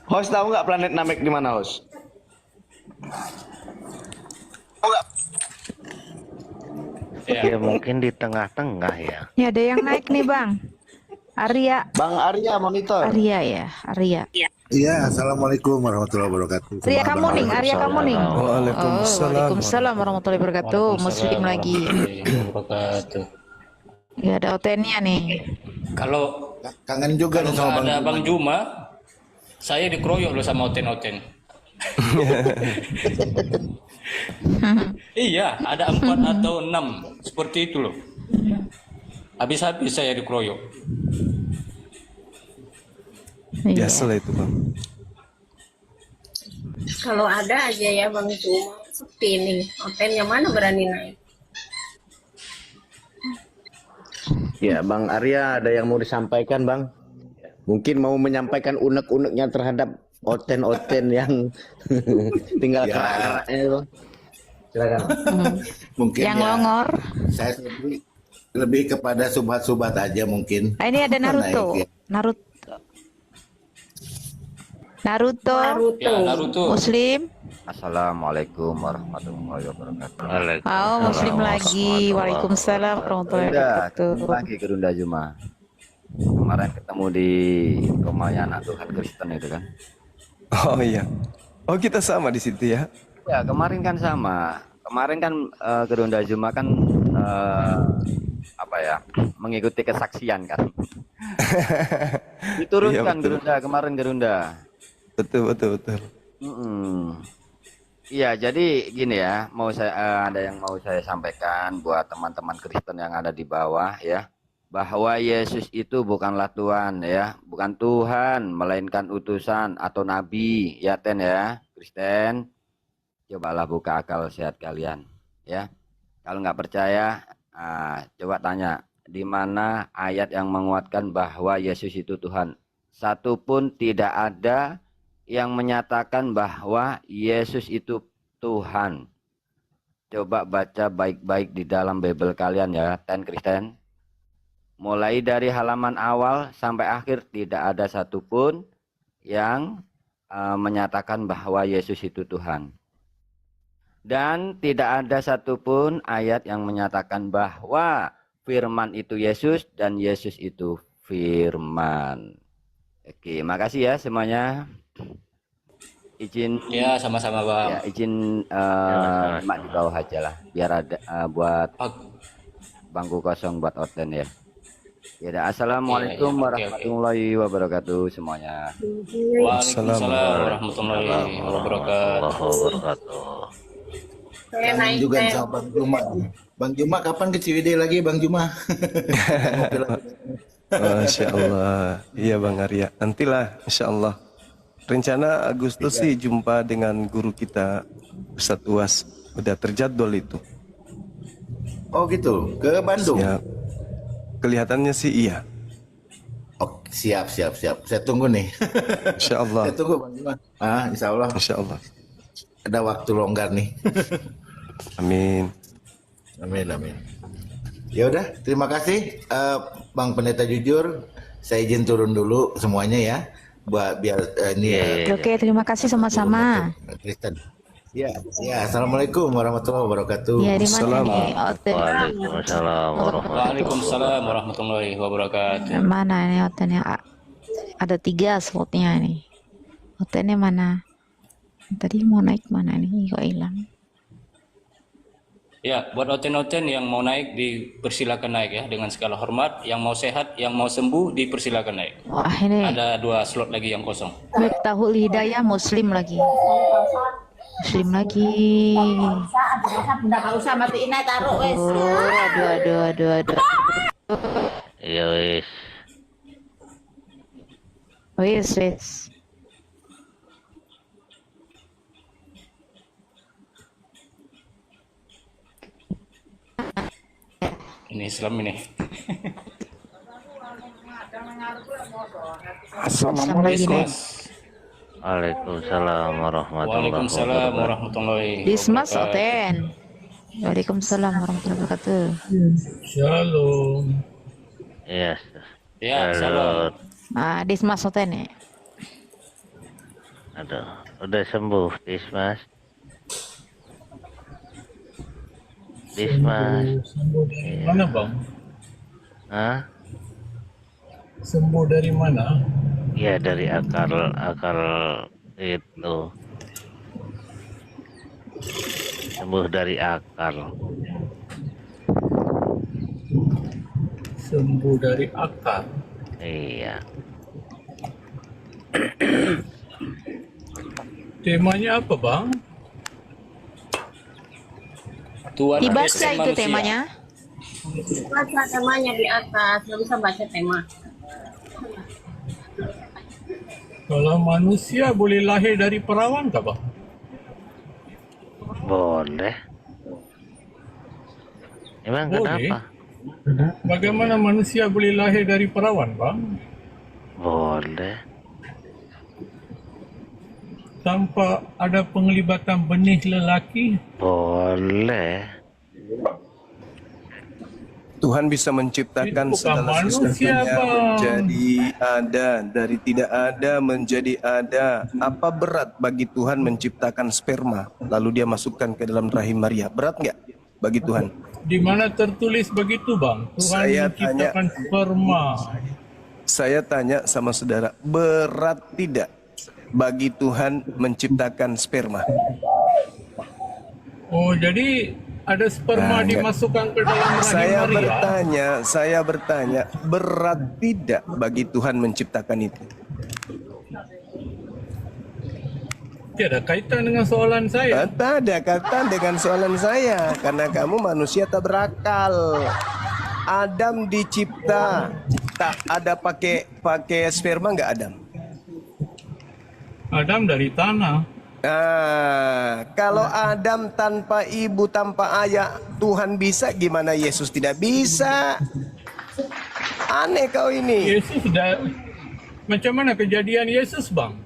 Host tahu nggak planet Namek di mana host? Ya mungkin di tengah-tengah ya. Ya ada yang naik nih Bang. Arya. Bang Arya monitor. Arya ya, Arya. Iya, assalamualaikum warahmatullahi wabarakatuh. Arya Kamuning, Arya Kamuning. Waalaikumsalam. Waalaikumsalam warahmatullahi wabarakatuh. Muslim lagi. Wabarakatuh. Ya ada Otennya nih. Kalau Kangen juga nih sama nggak ada Bang Bang Juma, saya dikeroyok loh sama Oten-Oten. Iya, ada 4 atau 6 seperti itu loh. Habis-habis saya dikeroyok. Iya. Biasa lah itu bang. Kalau ada aja ya Bang Cuma sepi nih. Oten yang mana berani naik? Ya, Bang Arya ada yang mau disampaikan, Bang? Mungkin mau menyampaikan unek-uneknya terhadap Oten-Oten yang tinggal Ya. kerak-keraknya itu. Silakan. Mungkin Yang ya, longor. saya lebih kepada subhat-subhat aja mungkin. Ah, ini ada Naruto. Naik, ya. Naruto. Ya, Naruto. Muslim. Assalamualaikum warahmatullahi wabarakatuh. Oh, Muslim lagi. Waalaikumsalam warahmatullahi wabarakatuh. Ketemu lagi ke Runda Juma. Kemarin ketemu di rumahnya anak Tuhan Kristen itu kan. Oh iya. Oh kita sama di situ ya. Ya kemarin kan sama. Kemarin kan Gerunda Juma kan apa ya, mengikuti kesaksian kan. Diturunkan Iya, betul. Gerunda kemarin Gerunda. Betul. Iya, jadi gini ya, mau saya ada yang mau saya sampaikan buat teman-teman Kristen yang ada di bawah ya, bahwa Yesus itu bukanlah Tuhan ya, bukan Tuhan, melainkan utusan atau nabi ya Ten ya, Kristen. Cobalah buka akal sehat kalian ya. Kalau nggak percaya, coba tanya di mana ayat yang menguatkan bahwa Yesus itu Tuhan. Satu pun tidak ada yang menyatakan bahwa Yesus itu Tuhan. Coba baca baik-baik di dalam Bible kalian ya, Ten Kristen. Mulai dari halaman awal sampai akhir tidak ada satupun yang menyatakan bahwa Yesus itu Tuhan. Dan tidak ada satupun ayat yang menyatakan bahwa firman itu Yesus dan Yesus itu firman. Oke, makasih ya semuanya. Izin Ya, sama-sama Bang. ya, izin mak di bawah aja lah biar ada buat bangku kosong buat Oten ya. Ya, dah. Assalamualaikum Oke, oke. warahmatullahi wabarakatuh semuanya. Waalaikumsalam warahmatullahi wabarakatuh. Saya Kangen naik juga saya. sama Bang Juma. Bang Juma kapan ke Ciwidey lagi Bang Juma? Masya Allah. Iya Bang Arya. Nantilah Insya Allah. Rencana Agustus sih jumpa dengan guru kita Ustadz Uwas. Udah terjadwal itu. Oh gitu, ke Bandung. Ya, kelihatannya sih iya. Oh, siap. Saya tunggu nih. Insya Allah. Saya tunggu Bang Juma. Insya Allah. Insya Allah. Ada waktu longgar nih. Amin. Amin. Ya udah, terima kasih Bang Pendeta Jujur. Saya izin turun dulu semuanya ya, buat biar ini Oke, terima kasih sama-sama. Kristen. Ya. Assalamualaikum warahmatullahi wabarakatuh. Ya, di mana nih? Hotel Waalaikumsalam warahmatullahi wabarakatuh. mana nih hotelnya? Ada 3 slotnya nih. Hotelnya mana? Tadi mau naik mana nih? Kok hilang? Ya, buat oten-oten yang mau naik dipersilakan naik ya dengan segala hormat. Yang mau sehat, yang mau sembuh dipersilakan naik. Wah, ini Ada 2 slot lagi yang kosong. Miftahul Hidayah Muslim lagi. Muslim lagi. Nggak usah matiin aja taruh wes. Aduh. Iya wis. Wis. Ini Islam ini. Assalamualaikum. Waalaikumsalam warahmatullahi Waalaikumsalam warahmatullahi Dismas wabarakatuh. Oten. Waalaikumsalam warahmatullahi wabarakatuh. Shalom. Iya. Ya, salam. Dismas Oten ya. Aduh, udah sembuh, Dismas. Sembuh dari mana Bang? Hah? Sembuh dari mana? Iya, dari akar itu. Sembuh dari akar. Sembuh dari akar. Iya. Temanya apa Bang? Tuhan Dibaca Yesus itu manusia. temanya. Baca temanya di atas, nggak bisa baca tema. Kalau manusia boleh lahir dari perawan tak Bang? Boleh. Emang Boleh. kenapa? Bagaimana manusia boleh lahir dari perawan Bang? Boleh. Tanpa ada penglibatan benih lelaki? Boleh. Tuhan bisa menciptakan Itu bukan segala manusia, sesuatunya Bang. menjadi ada, dari tidak ada menjadi ada. Apa berat bagi Tuhan menciptakan sperma lalu dia masukkan ke dalam rahim Maria? Berat nggak bagi Tuhan? Di mana tertulis begitu Bang? Tuhan Saya menciptakan sperma. Saya tanya sama saudara, berat tidak bagi Tuhan menciptakan sperma? Oh, jadi ada sperma Nah, enggak. dimasukkan ke dalam rahim Maria? Saya bertanya, berat tidak bagi Tuhan menciptakan itu? Tiada kaitan dengan soalan saya. Tak ada kata dengan soalan saya, karena kamu manusia tak berakal. Adam dicipta, tak ada pakai sperma nggak Adam? Adam dari tanah. Kalau Adam tanpa ibu, tanpa ayah, Tuhan bisa, gimana Yesus tidak bisa? Aneh kau ini. Yesus sudah... Macam mana kejadian Yesus Bang?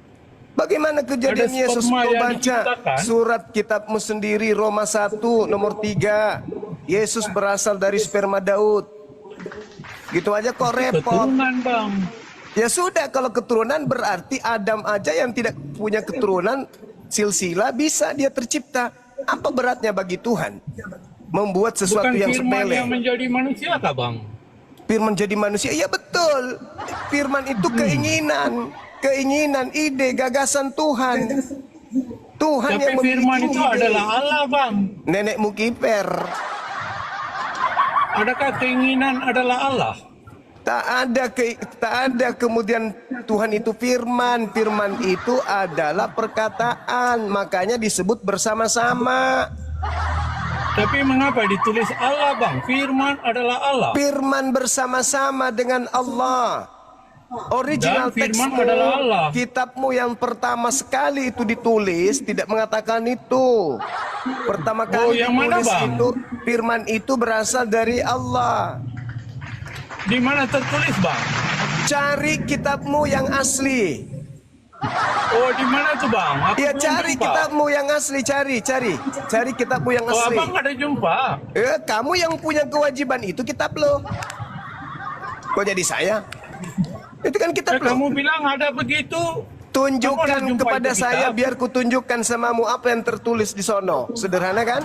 Bagaimana kejadian Ada Yesus? sperma Kau yang baca diciptakan? surat kitabmu sendiri, Roma 1 nomor 3. Yesus berasal dari sperma Daud. Gitu aja kok repot. Keturunan Bang. Ya sudah, kalau keturunan berarti Adam aja yang tidak punya keturunan silsilah bisa dia tercipta. Apa beratnya bagi Tuhan membuat sesuatu Bukan yang firman sepele? yang menjadi manusia kah Bang? Firman jadi manusia, ya betul. Firman itu keinginan, ide, gagasan Tuhan. Tuhan Tapi yang memiliki firman itu ide. adalah Allah Bang. Nenekmu kiper. Adakah keinginan adalah Allah? Tak ada kemudian Tuhan itu firman. Firman itu adalah perkataan, makanya disebut bersama-sama. Tapi mengapa ditulis Allah, Bang? Firman adalah Allah. Firman bersama-sama dengan Allah. Original Dan firman teksmu, adalah Allah. kitabmu yang pertama sekali itu ditulis tidak mengatakan itu. Pertama kali yang mana, ditulis Bang? itu, firman itu berasal dari Allah. Di mana tertulis, Bang? Cari kitabmu yang asli. Oh, di mana tuh, Bang? Aku Ya belum cari jumpa. kitabmu yang asli, cari kitabmu yang Oh, asli. Abang ada jumpa? Kamu yang punya kewajiban itu kitab lo. Kok jadi saya? Itu kan kitab lo. Kamu bilang ada begitu. Tunjukkan Kamu ada jumpa kepada itu saya kitab? biar kutunjukkan samamu apa yang tertulis di sono. Sederhana kan?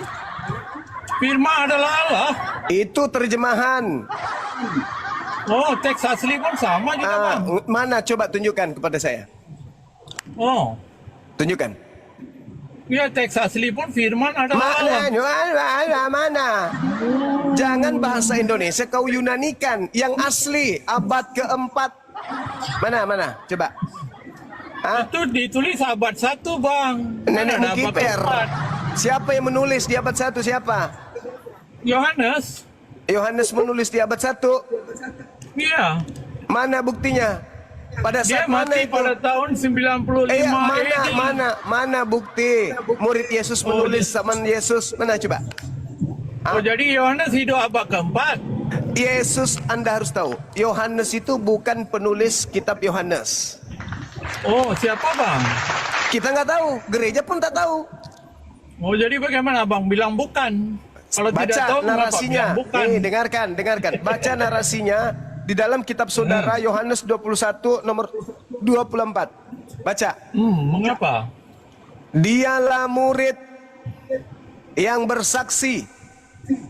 Firman adalah Allah. Itu terjemahan. Oh, teks asli pun sama juga, Bang. Mana coba tunjukkan kepada saya. Oh, Tunjukkan. ya teks asli pun firman adalah Allah. Mana? Jangan bahasa Indonesia kau Yunanikan. Yang asli abad keempat. Mana? Coba. Itu ditulis abad 1, Bang. Nenek Mana ada abad Mukiper. keempat? Siapa yang menulis di abad 1? Siapa? Yohanes. Yohanes menulis di abad 1. Iya. Mana buktinya? Pada Dia saat mana mati itu? pada tahun 95 AD. Mana bukti? Murid Yesus menulis zaman Yesus. Mana coba? Oh, jadi Yohanes hidup abad keempat. Yesus, Anda harus tahu, Yohanes itu bukan penulis kitab Yohanes. Oh, siapa, Bang? Kita nggak tahu, gereja pun tak tahu. Oh, jadi bagaimana, Bang? Bilang bukan. Kalau tidak Baca tahu, mengapa narasinya. bilang bukan? Nih, dengarkan. Baca narasinya di dalam kitab saudara Yohanes 21 nomor 24. Baca. Mengapa? Dialah murid yang bersaksi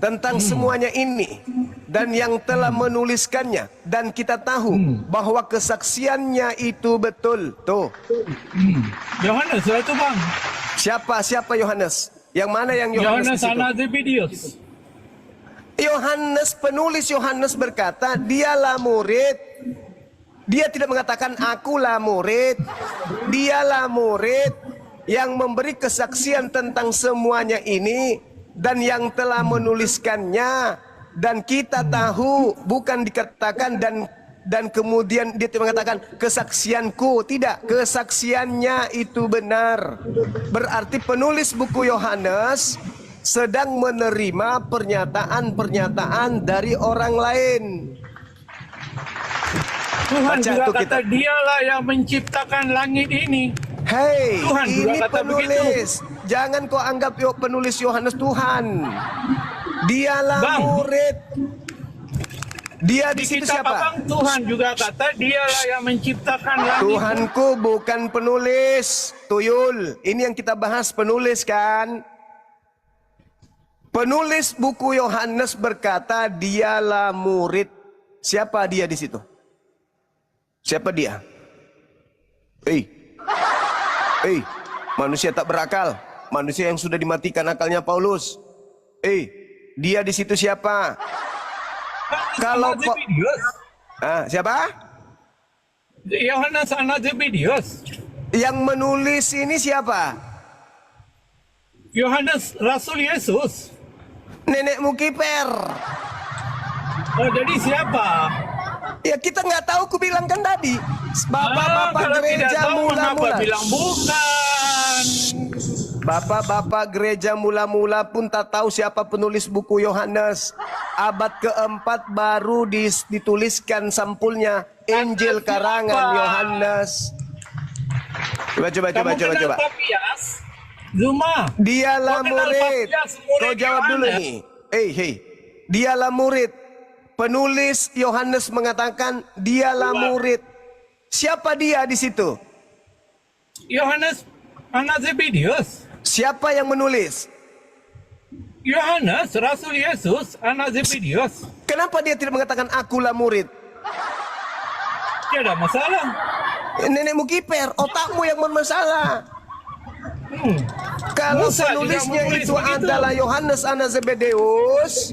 tentang semuanya ini dan yang telah menuliskannya, dan kita tahu bahwa kesaksiannya itu betul. Tuh. Yohanes itu, Bang. Siapa Yohanes? Yang mana yang Yohanes? Yohanes anak Zebedeus. Yohanes, penulis Yohanes berkata, dialah murid. Dia tidak mengatakan akulah murid. Dialah murid yang memberi kesaksian tentang semuanya ini dan yang telah menuliskannya, dan kita tahu, bukan dikatakan dan kemudian dia mengatakan kesaksianku. Tidak, kesaksiannya itu benar. Berarti penulis buku Yohanes sedang menerima pernyataan-pernyataan dari orang lain. Tuhan Baca juga tuh kata kita. dialah yang menciptakan langit ini. Hei, Tuhan juga ini kata penulis. Jangan kau anggap penulis Yohanes Tuhan. Dialah Bang. murid. Dia Di di situ kitab siapa? Abang, Tuhan juga kata dialah yang menciptakan langit. Tuhanku bukan penulis, tuyul. Ini yang kita bahas, penulis kan? Penulis buku Yohanes berkata dialah murid. Siapa dia di situ? Siapa dia? Manusia tak berakal. Manusia yang sudah dimatikan akalnya Paulus. Dia di situ siapa? Kalau anak Zebedeus. siapa? Yohanes anak Zebedeus. Yang menulis ini siapa? Yohanes Rasul Yesus. Nenek Mukiper. Oh, jadi siapa? Ya kita nggak tahu, ku bilang kan tadi. Bapak-bapak Kalau tidak gereja tahu, mengapa mula-mula. bilang bukan? Bapak-bapak gereja mula-mula pun tak tahu siapa penulis buku Yohanes. Abad keempat baru dituliskan sampulnya Injil karangan Yohanes. Coba. Papias, Zuma. Dialah Kau kenal murid. Papias, murid Kau jawab dulu Yohanes? nih. Dialah murid. Penulis Yohanes mengatakan dialah murid. Siapa dia di situ? Yohanes anak Zebedeus. Siapa yang menulis? Yohanes Rasul Yesus anak Zebedeus. Kenapa dia tidak mengatakan akulah murid? Tidak ada masalah. Nenek Mukiper, otakmu yang bermasalah. Kalau Musa juga penulisnya menulis itu begitu. adalah Yohanes anak Zebedeus,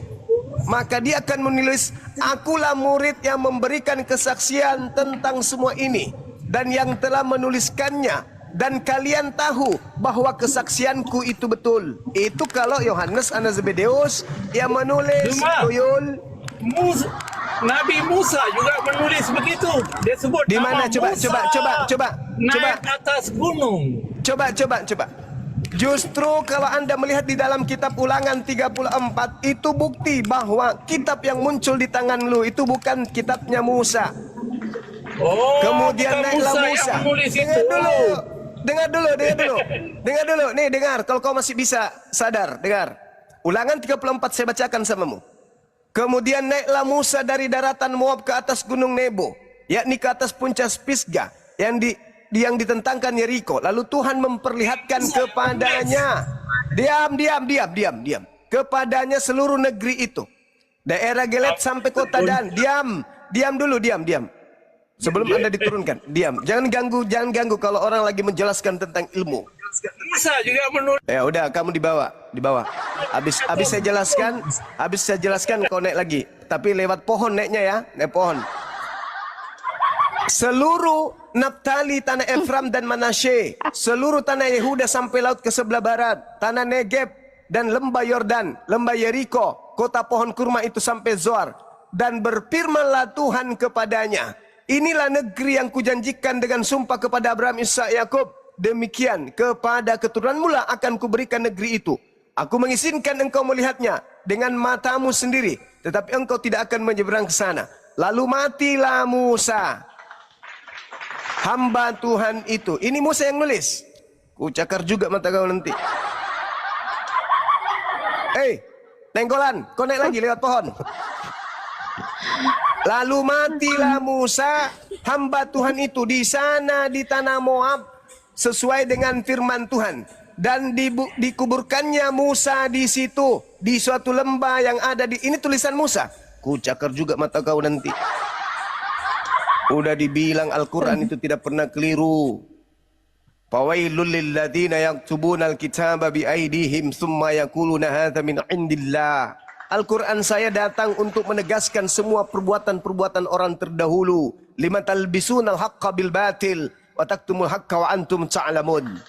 maka dia akan menulis, akulah murid yang memberikan kesaksian tentang semua ini dan yang telah menuliskannya, dan kalian tahu bahwa kesaksianku itu betul. Itu kalau Yohanes anak Zebedeus yang menulis. Tuyul. Nabi Musa juga menulis begitu. Dia sebut di mana? Coba naik atas gunung. Coba. Justru kalau Anda melihat di dalam kitab Ulangan 34, itu bukti bahwa kitab yang muncul di tangan lu itu bukan kitabnya Musa. Oh, kemudian naiklah Musa. Dengar dulu. Nih, dengar. Kalau kau masih bisa sadar, dengar. Ulangan 34 saya bacakan samamu. Kemudian naiklah Musa dari daratan Moab ke atas gunung Nebo, yakni ke atas puncak Pisgah yang ditentangkan Yeriko. Lalu Tuhan memperlihatkan kepadanya, diam. Kepadanya seluruh negeri itu, daerah Gilead sampai kota Dan. Diam dulu. Sebelum Anda diturunkan, diam. Jangan ganggu kalau orang lagi menjelaskan tentang ilmu. Musa juga menulis. Ya udah, kamu di bawah. Habis saya jelaskan kau naik lagi. Tapi lewat pohon naiknya ya, naik pohon. Seluruh Naftali, tanah Efram dan Manasye, seluruh tanah Yehuda sampai laut ke sebelah barat, tanah Negeb dan lembah Yordan, lembah Yeriko, kota pohon kurma itu sampai Zoar. Dan berfirmanlah Tuhan kepadanya, inilah negeri yang kujanjikan dengan sumpah kepada Abraham, Ishak, Yakub. Demikian kepada keturunan mula akan kuberikan negeri itu. Aku mengizinkan engkau melihatnya dengan matamu sendiri, tetapi engkau tidak akan menyeberang ke sana. Lalu matilah Musa, hamba Tuhan itu. Ini Musa yang nulis. Ku cakar juga mata kau nanti. Tenggolan, kau naik lagi lewat pohon. Lalu matilah Musa, hamba Tuhan itu di sana di tanah Moab, sesuai dengan firman Tuhan. Dan dikuburkannya Musa di situ, di suatu lembah yang ada di... Ini tulisan Musa. Ku cakar juga mata kau nanti. Udah dibilang Al-Quran itu tidak pernah keliru. Fawailul lilladzina yaktubuna al-kitaba biaidihim summa yaquluna hadza min indillah. Al-Quran saya datang untuk menegaskan semua perbuatan-perbuatan orang terdahulu. Lima talbisuna al-haqqa bil batil wa taktumul haqqa wa antum ta'lamun.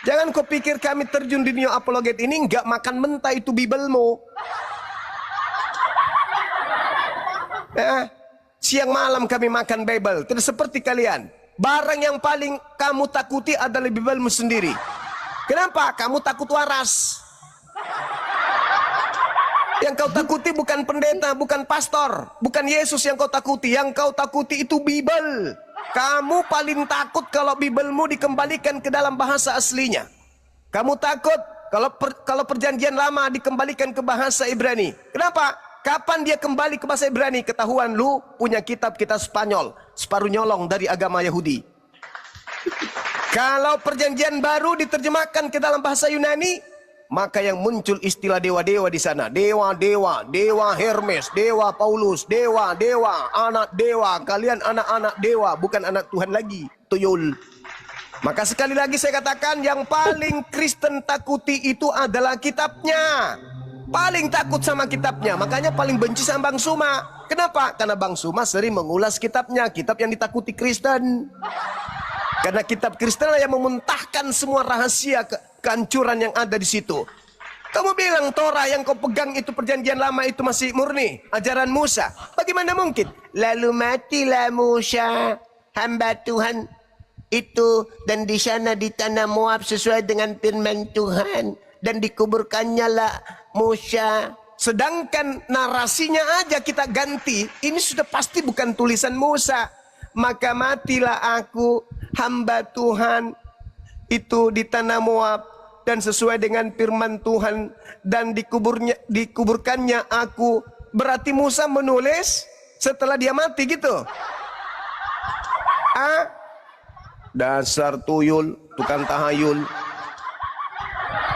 Jangan kau pikir kami terjun di dunia apologet ini enggak makan mentah itu Bibelmu. Siang malam kami makan Bible. Tidak seperti kalian. Barang yang paling kamu takuti adalah Bibelmu sendiri. Kenapa? Kamu takut waras. Yang kau takuti bukan pendeta, bukan pastor, bukan Yesus yang kau takuti. Yang kau takuti itu Bibel. Kamu paling takut kalau Bibelmu dikembalikan ke dalam bahasa aslinya. Kamu takut kalau perjanjian lama dikembalikan ke bahasa Ibrani. Kenapa? Kapan dia kembali ke bahasa Ibrani? Ketahuan lu punya kitab Spanyol, separuh nyolong dari agama Yahudi. Kalau perjanjian baru diterjemahkan ke dalam bahasa Yunani, maka yang muncul istilah dewa-dewa di sana. Dewa-dewa, dewa Hermes, dewa Paulus, dewa-dewa, anak dewa. Kalian anak-anak dewa, bukan anak Tuhan lagi. Tuyul. Maka sekali lagi saya katakan, yang paling Kristen takuti itu adalah kitabnya. Paling takut sama kitabnya. Makanya paling benci sama Bang Suma. Kenapa? Karena Bang Suma sering mengulas kitabnya. Kitab yang ditakuti Kristen. Karena kitab Kristen yang memuntahkan semua rahasia kehancuran yang ada di situ. Kamu bilang Torah yang kau pegang itu perjanjian lama itu masih murni ajaran Musa. Bagaimana mungkin? Lalu matilah Musa, hamba Tuhan itu, dan di sana di tanah Moab sesuai dengan firman Tuhan, dan dikuburkannya lah Musa. Sedangkan narasinya aja kita ganti. Ini sudah pasti bukan tulisan Musa. Maka matilah aku, hamba Tuhan itu di tanah Moab, dan sesuai dengan firman Tuhan, dan dikuburkannya aku. Berarti Musa menulis setelah dia mati gitu. Dasar tuyul, tukang tahayul.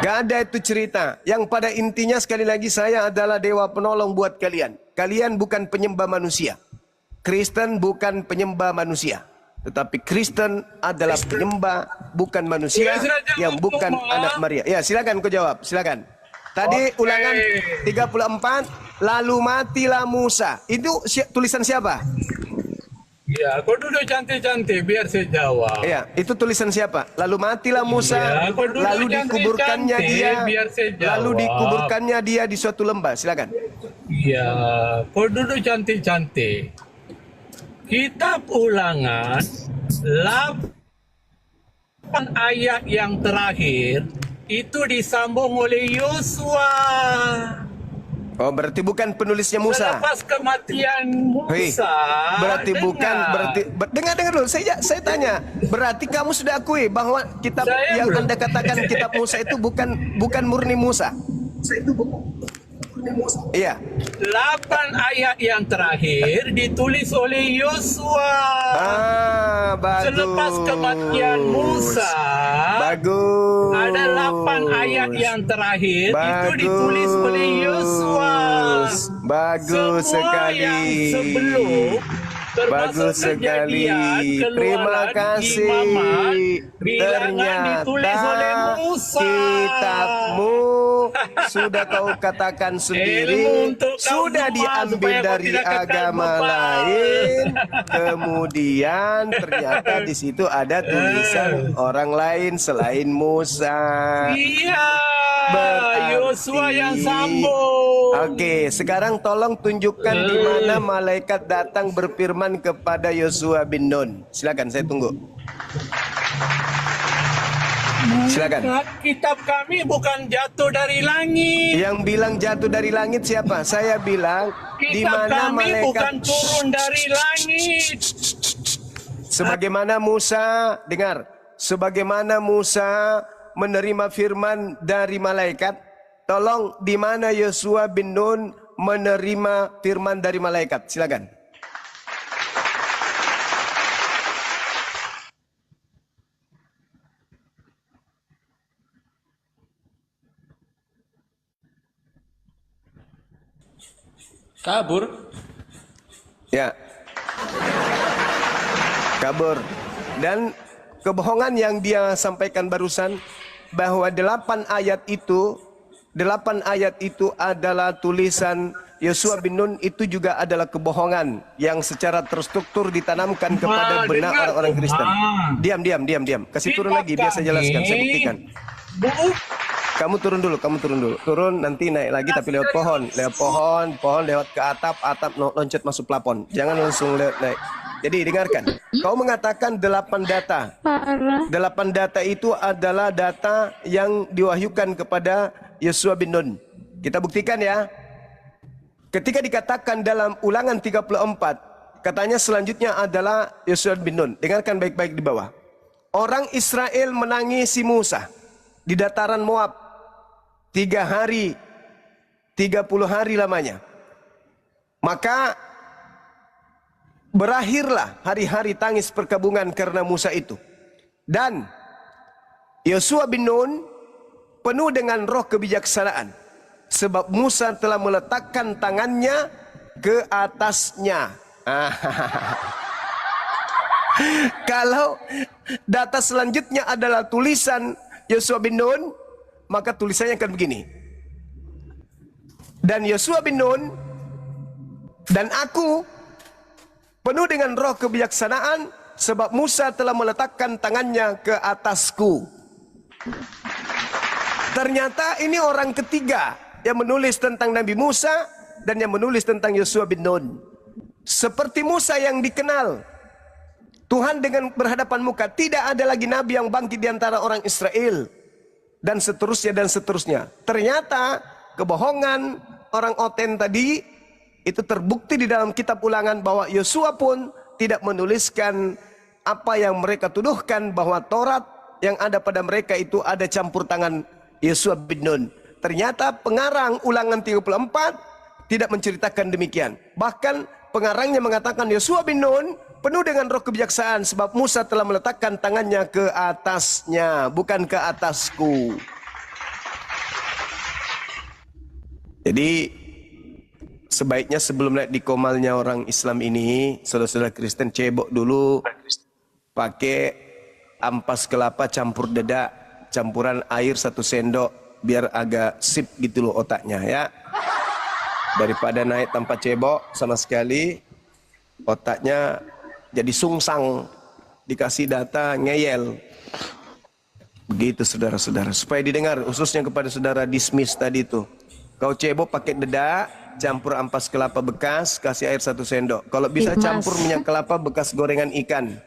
Gak ada itu cerita. Yang pada intinya sekali lagi, saya adalah dewa penolong buat kalian. Kalian bukan penyembah manusia. Kristen bukan penyembah manusia, tetapi Kristen adalah penyembah bukan manusia, yang bukan anak Maria. Ya, silakan kau jawab, silakan. Tadi Ulangan 34 lalu matilah Musa. Itu tulisan siapa? Ya, kau duduk cantik-cantik biar saya jawab. Iya, itu tulisan siapa? Lalu matilah Musa, Ya, kau duduk lalu dikuburkannya cantik-cantik dia, biar saya jawab. lalu dikuburkannya dia di suatu lembah. Silakan. Ya, kau duduk cantik-cantik. Kitab Ulangan 8 ayat yang terakhir itu disambung oleh Yosua. Oh, berarti bukan penulisnya Musa. Selepas kematian Hei, Musa. berarti bukan, dengar dulu. Saya tanya. Berarti kamu sudah akui bahwa kitab Saya yang belum. Anda katakan kitab Musa itu bukan murni Musa. Iya. 8 ayat yang terakhir ditulis oleh Yosua. Bagus. Selepas kematian Musa. Bagus. Ada 8 ayat yang terakhir itu ditulis oleh Yosua. Bagus Semua sekali. yang sebelum Bagus sekali. Terima kasih. Bilangan ditulis oleh Musa. Kitabmu sudah kau katakan sendiri, sudah diambil dari agama lain. Kemudian ternyata di situ ada tulisan orang lain selain Musa. Iya. Berarti- Yosua yang sambung. Oke, sekarang tolong tunjukkan di mana malaikat datang berfirman kepada Yosua bin Nun. Silakan, saya tunggu. Silakan. Kitab kami bukan jatuh dari langit. Yang bilang jatuh dari langit siapa? Saya bilang di Kitab mana kami bukan malaikat turun dari langit. sebagaimana Musa, dengar, sebagaimana Musa menerima firman dari malaikat, tolong di mana Yosua bin Nun menerima firman dari malaikat. Silakan. Kabur. Ya. Kabur. Dan kebohongan yang dia sampaikan barusan bahwa 8 ayat itu adalah tulisan Yosua bin Nun, itu juga adalah kebohongan yang secara terstruktur ditanamkan kepada benak orang-orang Kristen. Diam. Kasih turun lagi biar saya jelaskan, saya buktikan. Kamu turun dulu. Turun nanti naik lagi tapi lewat pohon, lewat ke atap loncat masuk plafon. Jangan langsung lewat naik. Jadi dengarkan. Kau mengatakan 8 data. 8 data itu adalah data yang diwahyukan kepada Yosua bin Nun. Kita buktikan ya. Ketika dikatakan dalam Ulangan 34, katanya selanjutnya adalah Yosua bin Nun. Dengarkan baik-baik di bawah. Orang Israel menangisi Musa di dataran Moab 3 hari, 30 hari lamanya. Maka berakhirlah hari-hari tangis perkabungan karena Musa itu. Dan Yosua bin Nun penuh dengan roh kebijaksanaan, sebab Musa telah meletakkan tangannya ke atasnya. Kalau data selanjutnya adalah tulisan Yosua bin Nun, maka tulisannya akan begini. Dan Yosua bin Nun dan aku penuh dengan roh kebijaksanaan, sebab Musa telah meletakkan tangannya ke atasku. Ternyata ini orang ketiga yang menulis tentang Nabi Musa dan yang menulis tentang Yosua bin Nun. Seperti Musa yang dikenal, Tuhan dengan berhadapan muka, tidak ada lagi nabi yang bangkit di antara orang Israel. Dan seterusnya. Ternyata kebohongan orang Oten tadi itu terbukti di dalam kitab Ulangan bahwa Yosua pun tidak menuliskan apa yang mereka tuduhkan bahwa Taurat yang ada pada mereka itu ada campur tangan Yosua bin Nun. Ternyata pengarang Ulangan 34 tidak menceritakan demikian. Bahkan pengarangnya mengatakan Yosua bin Nun penuh dengan roh kebijaksanaan sebab Musa telah meletakkan tangannya ke atasnya, bukan ke atasku. Jadi sebaiknya sebelum naik di komalnya orang Islam ini, saudara-saudara Kristen cebok dulu, pakai ampas kelapa campur dedak, campuran air 1 sendok, biar agak sip gitu loh otaknya ya. Daripada naik tanpa cebok sama sekali, otaknya jadi sungsang, dikasih data ngeyel. Begitu saudara-saudara, supaya didengar khususnya kepada saudara dismiss tadi itu. Kau cebok pakai dedak, campur ampas kelapa bekas, kasih air 1 sendok. Kalau bisa Mas. campur minyak kelapa bekas gorengan ikan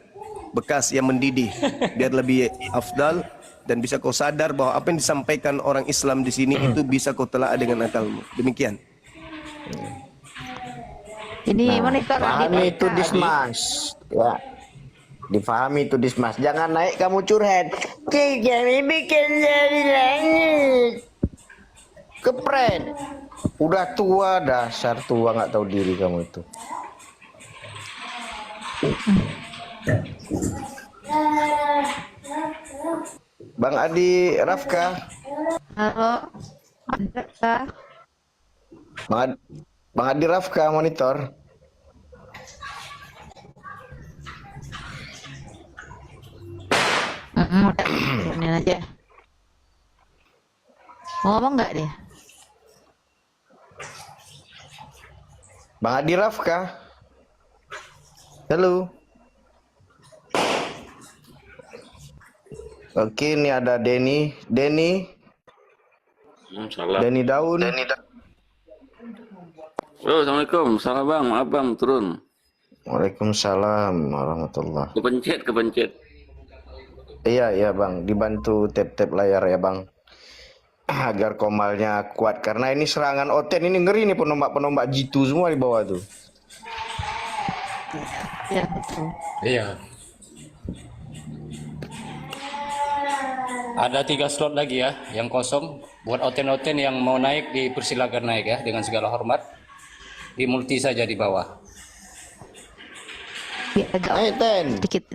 bekas yang mendidih, biar lebih afdal. Dan bisa kau sadar bahwa apa yang disampaikan orang Islam di sini itu bisa kau telaah dengan akalmu. Demikian. Ini monitor Pahami itu Dismas. Ya. Difahami itu Dismas. Jangan naik kamu curhat. Kami bikin dari langit. Kepret. Udah tua, dasar tua, nggak tahu diri kamu itu. Bang Adi Rafka. Halo, ada kah? Bang Adi Rafka monitor. Udah, turunin aja. Mau ngomong nggak dia? Bang Adi Rafka. Halo. Oke, ini ada Denny. Salam. Denny Daun. Oh, assalamualaikum. Salam bang, maaf bang, turun. Waalaikumsalam warahmatullah. Kepencet. Iya bang, dibantu tap layar ya bang. Agar komalnya kuat, karena ini serangan Oten ini ngeri nih, penombak jitu semua di bawah tuh. Ya betul. Iya. Ada 3 slot lagi ya yang kosong. Buat Oten-Oten yang mau naik dipersilakan naik ya dengan segala hormat. Di multi saja di bawah. Ya, agak Naik Ten. sedikit.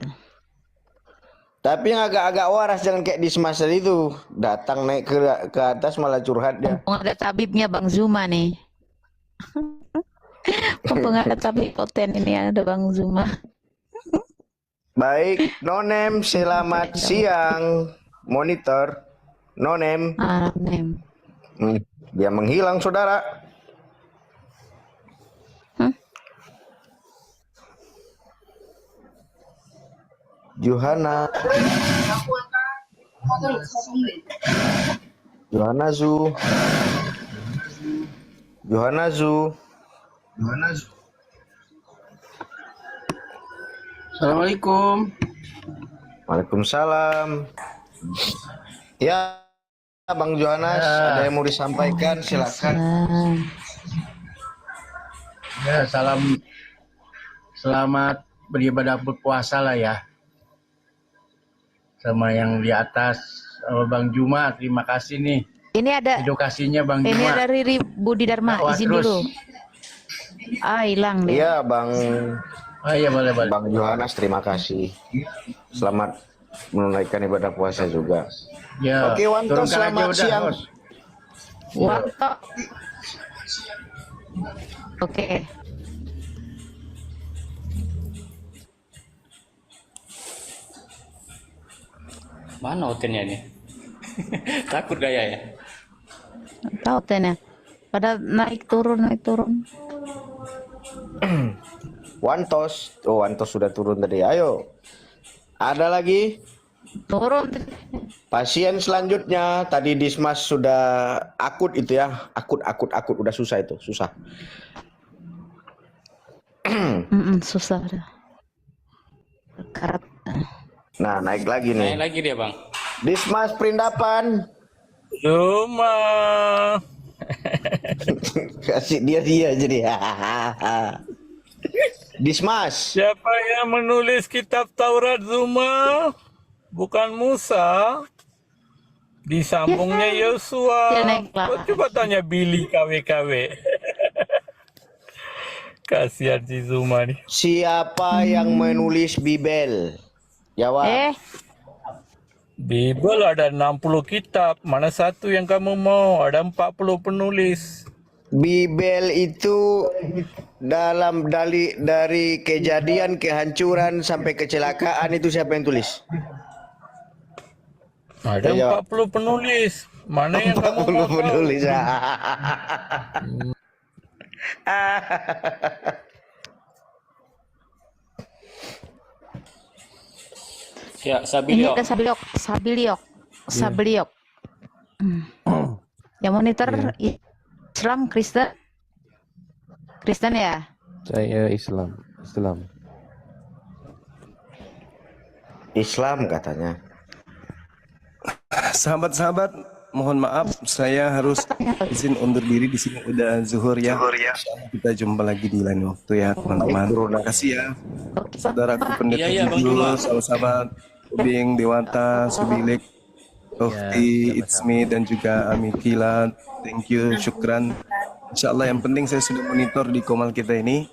Tapi yang agak-agak waras, jangan kayak di semasa itu. Datang naik ke atas malah curhat dia. Mumpung ada tabibnya Bang Zuma nih. Mumpung ada tabib Oten ini, ada Bang Zuma. Baik, Nonem, selamat siang. Monitor, Nonem. Nem. Dia menghilang, saudara. Johanna Zu. Assalamualaikum. Waalaikumsalam. Ya, Bang Johannes, ada yang mau disampaikan, silakan. Ya, selamat beribadah berpuasa lah ya. Sama yang di atas, Bang Juma, terima kasih nih. Ini ada edukasinya Bang ini Juma. ada Riri Budi Dharma, izin terus. dulu. Hilang deh. Iya, Bang. Iya, boleh. Bang Johannes, terima kasih. Selamat menunaikan ibadah puasa juga. Ya, Oke, Wanto, turunkan aja selamat udah, siang. Bos. Wanto. Oke. Mana Otennya ini? Takut gaya ya? Tahu Otennya. Pada naik turun. Wantos. Oh, Wantos sudah turun tadi. Ayo. Ada lagi? Turun. Pasien selanjutnya. Tadi Dismas sudah akut itu ya. Akut. Udah susah itu. Susah. Susah udah. Karat. Nah, naik lagi nih. Naik lagi dia bang. Dismas Perindapan. Zuma. Kasih dia jadi. Dismas. Siapa yang menulis kitab Taurat Zuma? Bukan Musa. Disambungnya Yosua. Kau coba tanya Billy KW. Kasihan si Zuma nih. Siapa yang menulis Bibel? Jawab. Bibel ada 60 kitab. Mana satu yang kamu mau? Ada 40 penulis. Bibel itu dari kejadian, kehancuran sampai kecelakaan, itu siapa yang tulis? Ada 40 penulis. Mana yang kamu mau? penulis. Ya, Ini Sabilio. ada Sabiliok. Yang monitor Islam, Kristen ya? Saya Islam. Islam katanya. Sahabat-sahabat, mohon maaf saya harus izin undur diri di sini udah zuhur ya. Insyaallah kita jumpa lagi di lain waktu ya teman-teman. Terima kasih ya. Saudaraku pendeta Iya, Bang Jujur, Juma. sahabat-sahabat Ubing, Dewata, Subilik, Ukti, Itsmi dan juga Ami Kilat. Thank you, syukran. Insyaallah yang penting saya sudah monitor di komal kita ini.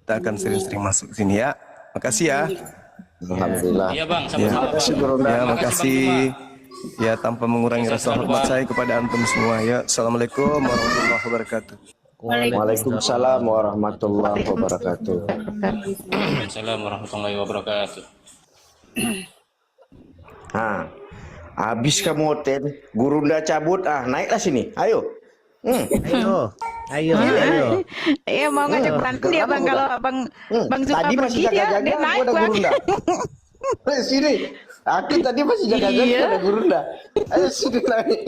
Kita akan sering-sering masuk ke sini ya. Makasih ya. Alhamdulillah. Iya Bang, Ya, sama-sama Bang. ya Bang makasih. Ya tanpa mengurangi Oke, rasa saya hormat Bang. saya kepada antum semua ya. Assalamualaikum warahmatullahi wabarakatuh. Waalaikumsalam warahmatullahi wabarakatuh. Waalaikumsalam warahmatullahi wabarakatuh. Nah, habis kamu hotel, Gurunda cabut, naiklah sini, ayo. Ayo. Iya mau ngajak berantem dia bang, kalau bang Zuma Tadi masih pergi dia jaga-jaga, aku naik ada bang. Gurunda. Sini, aku tadi masih jaga-jaga, Iya. ada Gurunda. Ayo sini naik.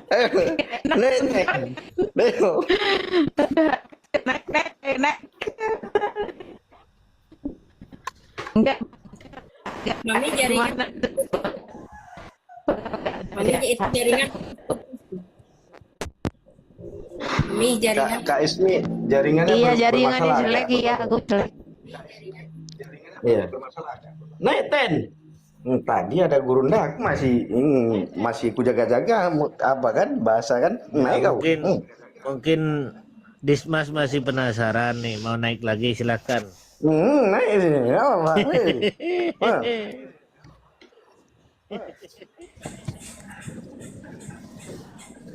Ayo, naik. Ayo. Naik. Enggak. Mami jaringan. Mami itu jaringan. Mami jaringan. Kak Ismi, jaringannya Iya jaringannya bermasalah. jelek ya, aku jelek. Iya. Naik ten. Tadi ada Gurunda, aku masih ku jaga-jaga apa kan bahasa kan naik kau. Mungkin Dismas masih penasaran nih, mau naik lagi silakan. Naik sini, ya apa?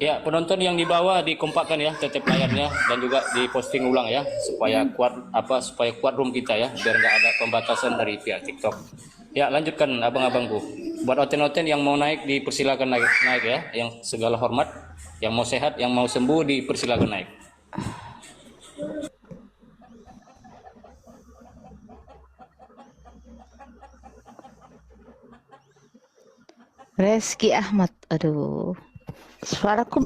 Ya, penonton yang di bawah dikompakkan ya tetep layarnya dan juga diposting ulang ya supaya kuat room kita ya biar nggak ada pembatasan dari pihak TikTok. Ya, lanjutkan abang-abangku. Buat oten-oten yang mau naik dipersilakan naik ya, yang segala hormat, yang mau sehat, yang mau sembuh dipersilakan naik. Reski Ahmad, aduh, suaraku